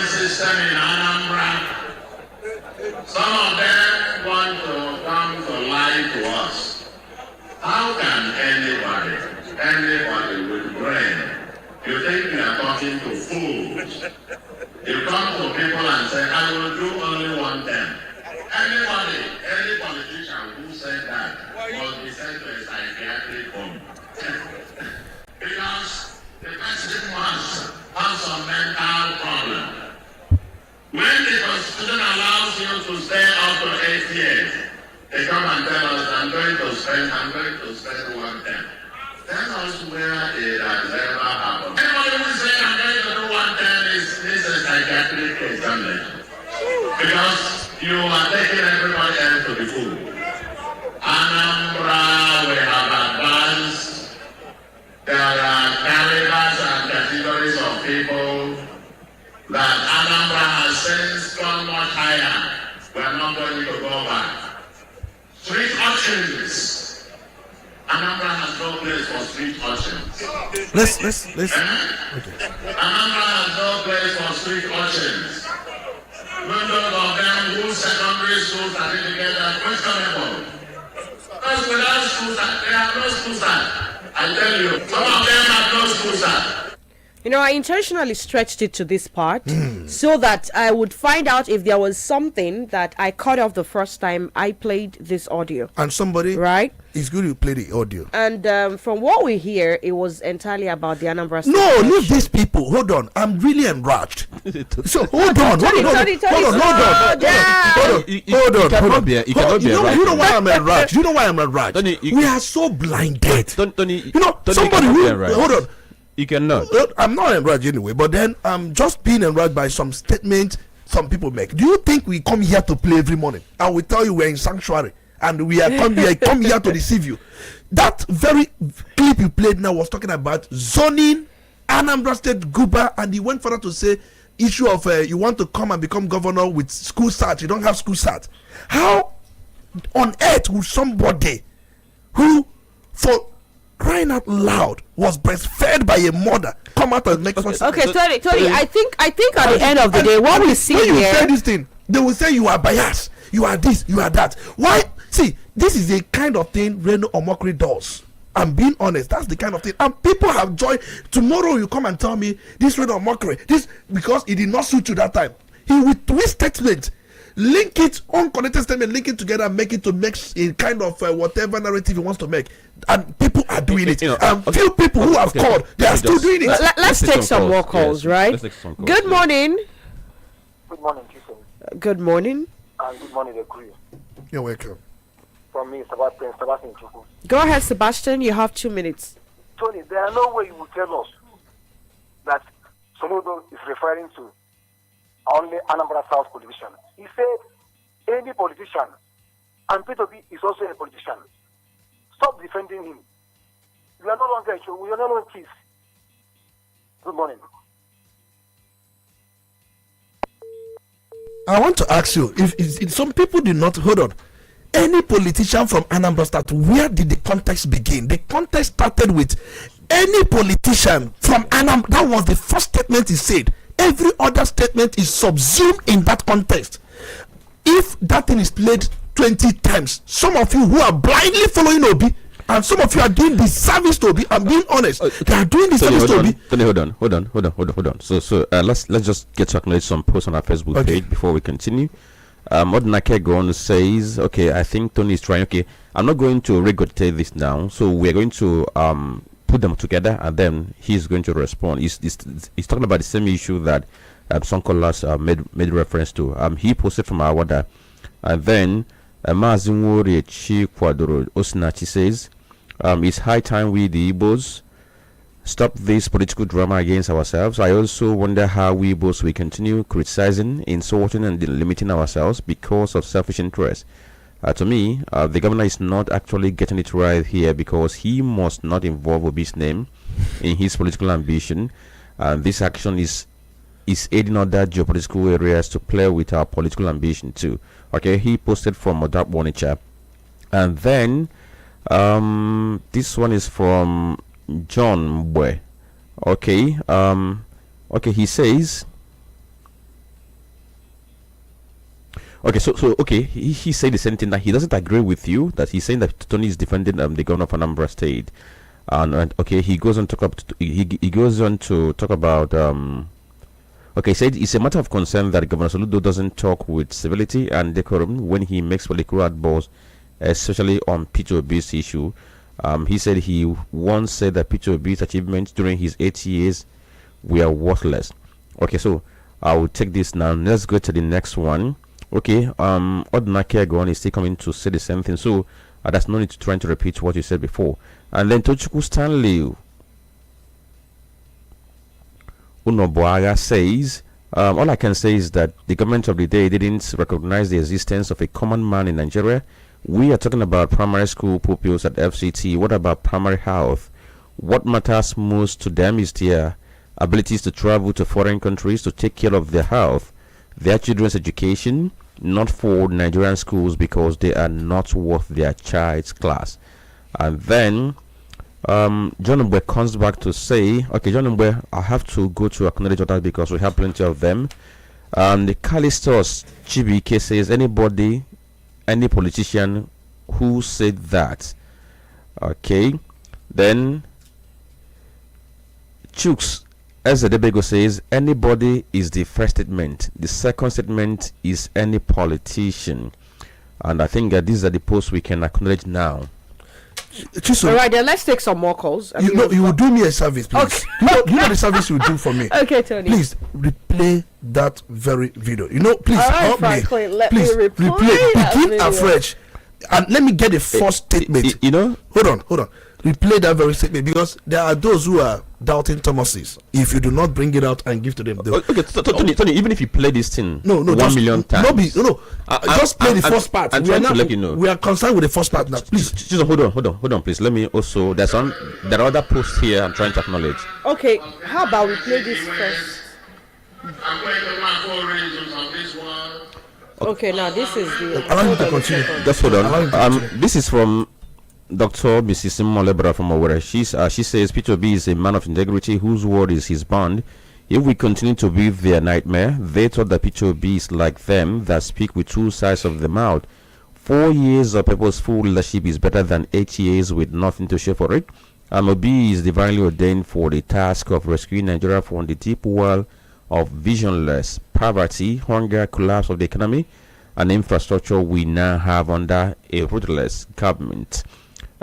System in Anambra. Some of them want to come to lie to us. How can anybody with brain, you think you are talking to fools? You come to people and say, I will do only one thing. Any politician who said that must be sent to a psychiatric home. Because the person has some mental problem. When the Constitution allows you to stay up to 8 years, they come and tell us, I'm going to spend 1 term. Tell us where it has ever happened. Anybody who says I'm going to do 1 term is a psychiatric examination. Because you are taking everybody else to the fool. And of people that Anambra has since gone much higher. We are not going to go back. Street urchins. Anambra has no place for street urchins. Let's. Okay. Anambra has no place for street urchins. Members of them whose secondary school certificate are questionable. Because without school cert, they have no school cert. I tell you, some of them have no school cert. You know, I intentionally stretched it to this part so that I would find out if there was something that I cut off the first time I played this audio. And somebody, right? It's good you play the audio. And from what we hear, it was entirely about the Anambra State. No, leave these people. Hold on. I'm really enraged. So hold on. Tony, Hold on. You know why I'm enraged? You know why I'm enraged? We are so blinded. You know, somebody who, hold on. You cannot. I'm not enraged anyway, but then I'm just being enraged by some statements some people make. Do you think we come here to play every morning and we tell you we're in sanctuary and we are come here to deceive you? That very clip you played now was talking about zoning, Anambra State Guba, and he went further to say issue of you want to come and become governor with school cert, you don't have school cert. How on earth would somebody who, for crying out loud, was breastfed by a mother come out and make such? Okay, Tony, I think at the end of the day, what we see when here, you say this thing, they will say you are biased, you are this, you are that. Why? See, this is the kind of thing Reno Omokri does. I'm being honest, that's the kind of thing. And people have joined. Tomorrow you come and tell me this Reno Omokri, this, because it did not suit you that time. He will twist statement, link it, unconnected statement, link it together, make it to make a kind of whatever narrative he wants to make. And people are doing it. And few people who have called, they are still doing it. Let's take some more calls, right? Good morning. Good morning, Chisom. Good morning. And good morning, the crew. You're welcome. From me, Sebastian Chisom. Go ahead, Sebastian. You have 2 minutes. Tony, there are no way you will tell us that Soludo is referring to only Anambra South politician. He said any politician, and P2B is also a politician. Stop defending him. We are no longer kids. Good morning. I want to ask you, if some people did not, hold on, any politician from Anambra State, where did the context begin? The context started with any politician from Anambra. That was the first statement he said. Every other statement is subsumed in that context. If that thing is played 20 times, some of you who are blindly following Obi, and some of you are doing the service to Obi, I'm being honest, they are doing the service to Obi. Tony, hold on. So let's just get to acknowledge some posts on our Facebook page before we continue. Odnake Gon says, okay, I think Tony is trying. Okay, I'm not going to regurgitate this now. So we're going to put them together, and then he's going to respond. He's talking about the same issue that some callers made reference to. He posted from our water, and then Mazinwori Chi Kwadoro Osinachi says, it's high time we the Igbos stop this political drama against ourselves. I also wonder how we Igbos will continue criticizing, insulting, and limiting ourselves because of selfish interest. To me, the governor is not actually getting it right here, because he must not involve Obi's name in his political ambition. This action is aiding other geopolitical areas to play with our political ambition too. Okay, he posted from FM Onitsha. And then this one is from John Bwe. Okay, he says, okay, so he said the same thing, that he doesn't agree with you, that he's saying that Tony is defending the governor of Anambra State, and okay, he goes on to talk about okay, he said it's a matter of concern that Governor Soludo doesn't talk with civility and decorum when he makes political outbursts, especially on P2B's issue. He said he once said that P2B's achievements during his 8 years were worthless. Okay, so I will take this now. Let's go to the next one. Okay, Odnake Agon is still coming to say the same thing, so there's no need to try to repeat what you said before. And then Tochukwu Stanley Unoboaga says, all I can say is that the government of the day didn't recognize the existence of a common man in Nigeria. We are talking about primary school pupils at FCT. What about primary health? What matters most to them is their abilities to travel to foreign countries to take care of their health, their children's education, not for Nigerian schools because they are not worth their child's class. And then John Mbe comes back to say, okay, John Mbe, I have to go to acknowledge others because we have plenty of them. The Callistos Chibike says, anybody, any politician who said that. Okay, then Chooks Ezedebego says, anybody is the first statement. The second statement is any politician. And I think that these are the posts we can acknowledge now. All right, then let's take some more calls. You will do me a service, please. Okay. You know the service you will do for me. Okay, Tony. Please replay that very video. Please help Franklin, me. Let Please me replay. Begin afresh, and let me get the first statement. Hold on. Replay that very statement because there are those who are doubting Thomas's. If you do not bring it out and give to them, okay. Tony, even if you play this thing, no, 1 million times, just play the first part. I'm trying to let you know. We are concerned with the first part now. Please, hold on, please. Let me also. There are other posts here. I'm trying to acknowledge. Okay, how about we play this first? Okay, now this is the. Allow me to continue. Just hold on. This is from Dr. Mrs. Molebra from Owerri. She says P2B is a man of integrity whose word is his bond. If we continue to be their nightmare, they thought that P2B is like them that speak with two sides of the mouth. 4 years of purposeful leadership is better than 8 years with nothing to show for it. Amobi is divinely ordained for the task of rescuing Nigeria from the deep well of visionless poverty, hunger, collapse of the economy, and infrastructure we now have under a ruthless government.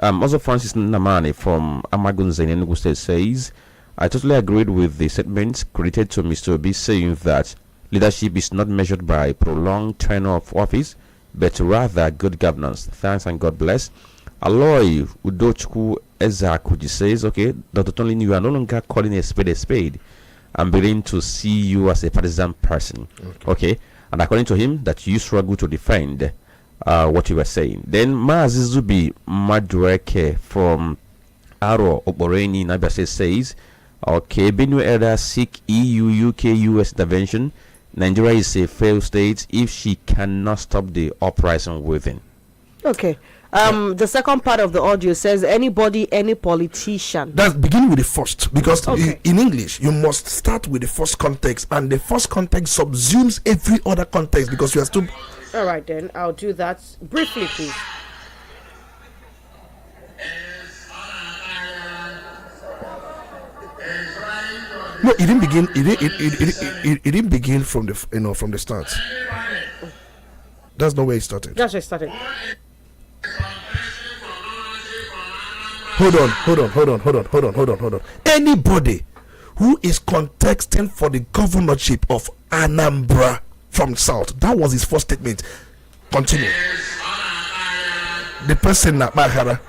Also, Francis Namani from Amagunza in Enugu State says, I totally agreed with the statement credited to Mr. Obi saying that leadership is not measured by prolonged tenure of office, but rather good governance. Thanks and God bless. Aloy Udochku Ezakuji says, okay, Dr. Tony, you are no longer calling a spade. I'm beginning to see you as a partisan person. Okay. And according to him, that you struggle to defend what you were saying. Then Mazizubi Madreke from Aro Oboreni Nabase says, okay, Benue Elder seek EU, UK, US intervention. Nigeria is a failed state if she cannot stop the uprising within. Okay. The second part of the audio says anybody, any politician. That's beginning with the first, because in English you must start with the first context, and the first context subsumes every other context because you are still. All right, then I'll do that briefly, please. No, it didn't begin. It didn't begin from the from the start. That's not where it started. That's where it started. Hold on. Anybody who is contesting for the governorship of Anambra from South, that was his first statement. Continue. The person that Mahara.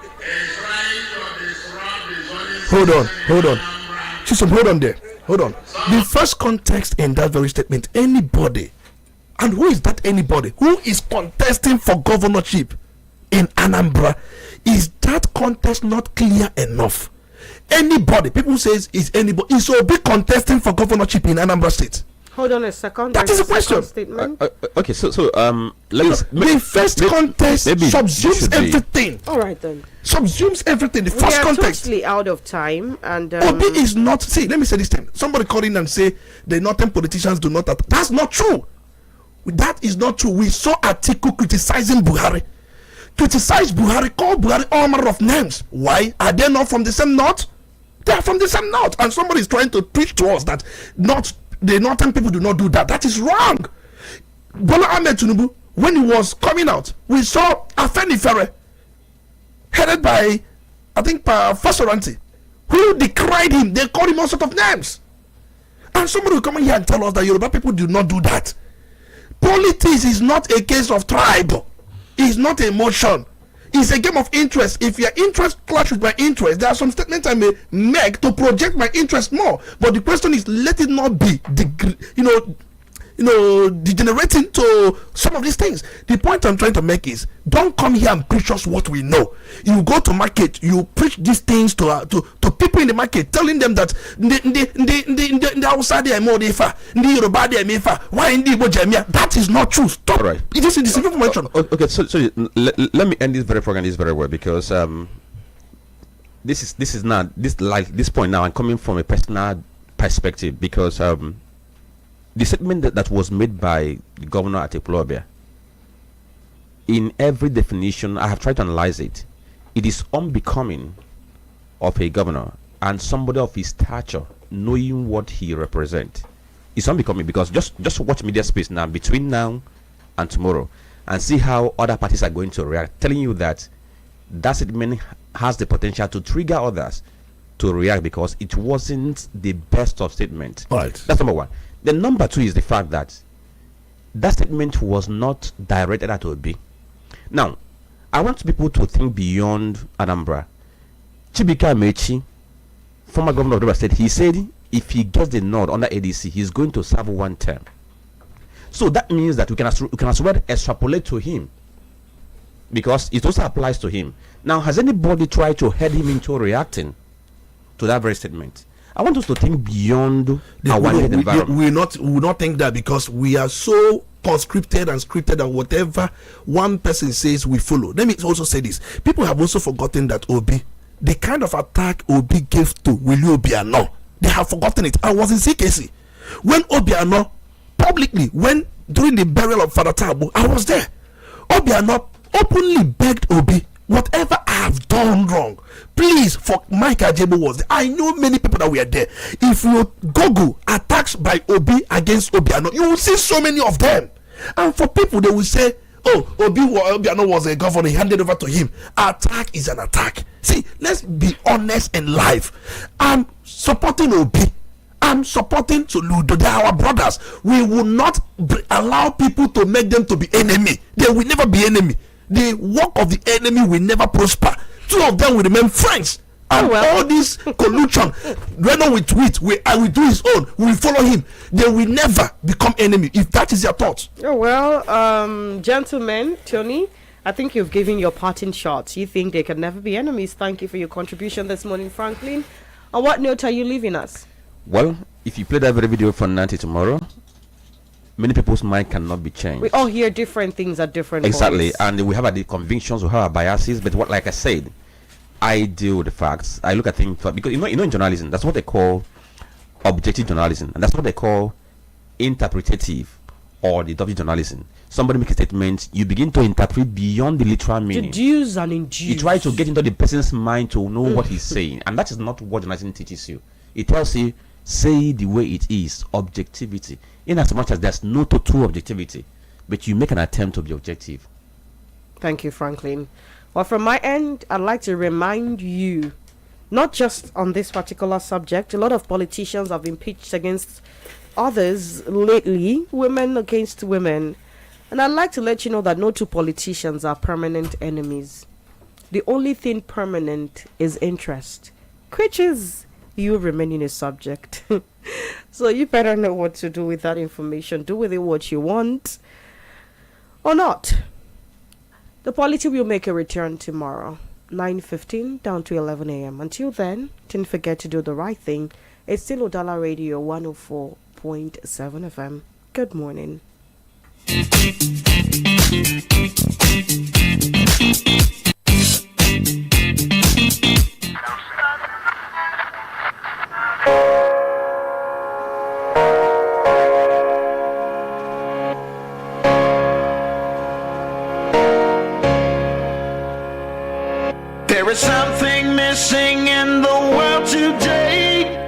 Hold on. Chisom, hold on there. Hold on. The first context in that very statement, anybody. And who is that anybody? Who is contesting for governorship in Anambra? Is that contest not clear enough? Anybody, people says is anybody, is Obi contesting for governorship in Anambra State? Hold on a second. That is a question. Okay, so the first contest subsumes everything. All right then. Subsumes everything. The first context. We are totally out of time, and Obi is not. See, let me say this thing. Somebody call in and say the northern politicians do not. That's not true. That is not true. We saw Atiku criticizing Buhari. Criticize Buhari, call Buhari all manner of names. Why? Are they not from the same north? They are from the same north. And somebody is trying to preach to us that the northern people do not do that. That is wrong. Bola Ahmed Tinubu, when he was coming out, we saw Afenifere, headed by, I think, Fasoranti, who decried him. They called him all sorts of names. And somebody will come in here and tell us that Yoruba people do not do that. Politics is not a case of tribe. It's not emotion. It's a game of interest. If your interest clash with my interest, there are some statements I may make to project my interest more. But the question is, let it not be, degenerating to some of these things. The point I'm trying to make is, don't come here and preach us what we know. You go to market, you preach these things to people in the market, telling them that the outside they are more defa, the Yoruba they are mefa, why in the Jamia? That is not true. Stop. Right. It is information. Okay, so let me end this very program this very well, because this is not this point now. I'm coming from a personal perspective, because the statement that was made by the governor at Epuobia, in every definition, I have tried to analyze it. It is unbecoming of a governor and somebody of his stature, knowing what he represents. It's unbecoming, because just watch media space now between now and tomorrow and see how other parties are going to react, telling you that statement has the potential to trigger others to react, because it wasn't the best of statement. Right. That's number one. Then number two is the fact that statement was not directed at Obi. Now, I want people to think beyond Anambra. Chibika Amechi, former governor of River State, he said if he gets the nod under ADC, he's going to serve one term. So that means that we can as well extrapolate to him, because it also applies to him. Now, has anybody tried to head him into reacting to that very statement? I want us to think beyond our environment. We will not think that, because we are so conscripted and scripted that whatever one person says we follow. Let me also say this: people have also forgotten that Obi, the kind of attack Obi gave to Willie Obiano, they have forgotten it. I was in CKC when Obiano publicly, when during the burial of Father Tabo, I was there. Obiano openly begged Obi, whatever I have done wrong, please, for Mike Ajebo was there. I know many people that were there. If you Google attacks by Obi against Obiano, you will see so many of them. And for people, they will say, oh, Obiano was a governor, he handed over to him. Attack is an attack. See, let's be honest in life. I'm supporting Obi. I'm supporting Soludo. They are our brothers. We will not allow people to make them to be enemy. They will never be enemy. The work of the enemy will never prosper. Two of them will remain friends. And all this collusion, Renault will tweet, I will do his own, we will follow him. They will never become enemy, if that is your thought. Oh, well, gentlemen, Tony, I think you've given your parting shots. You think they can never be enemies. Thank you for your contribution this morning, Franklin. On what note are you leaving us? Well, if you play that very video for 90 tomorrow, many people's mind cannot be changed. We all hear different things at different exactly points. And we have the convictions, we have our biases, but what, like I said, I deal with the facts. I look at things because you know in journalism, that's what they call objective journalism, and that's what they call interpretative or deductive journalism. Somebody makes a statement, you begin to interpret beyond the literal meaning. Deduce and induce. You try to get into the person's mind to know what he's saying, and that is not what journalism teaches you. It tells you, say the way it is, objectivity. In as much as there's no total objectivity, but you make an attempt to be objective. Thank you, Franklin. Well, from my end, I'd like to remind you, not just on this particular subject, a lot of politicians have been pitched against others lately, women against women. And I'd like to let you know that no two politicians are permanent enemies. The only thing permanent is interest, which is you remaining a subject. So you better know what to do with that information. Do with it what you want or not. The Polity will make a return tomorrow, 9:15 down to 11 a.m. Until then, don't forget to do the right thing. It's still Udala Radio 104.7 FM. Good morning. There is something missing in the world today.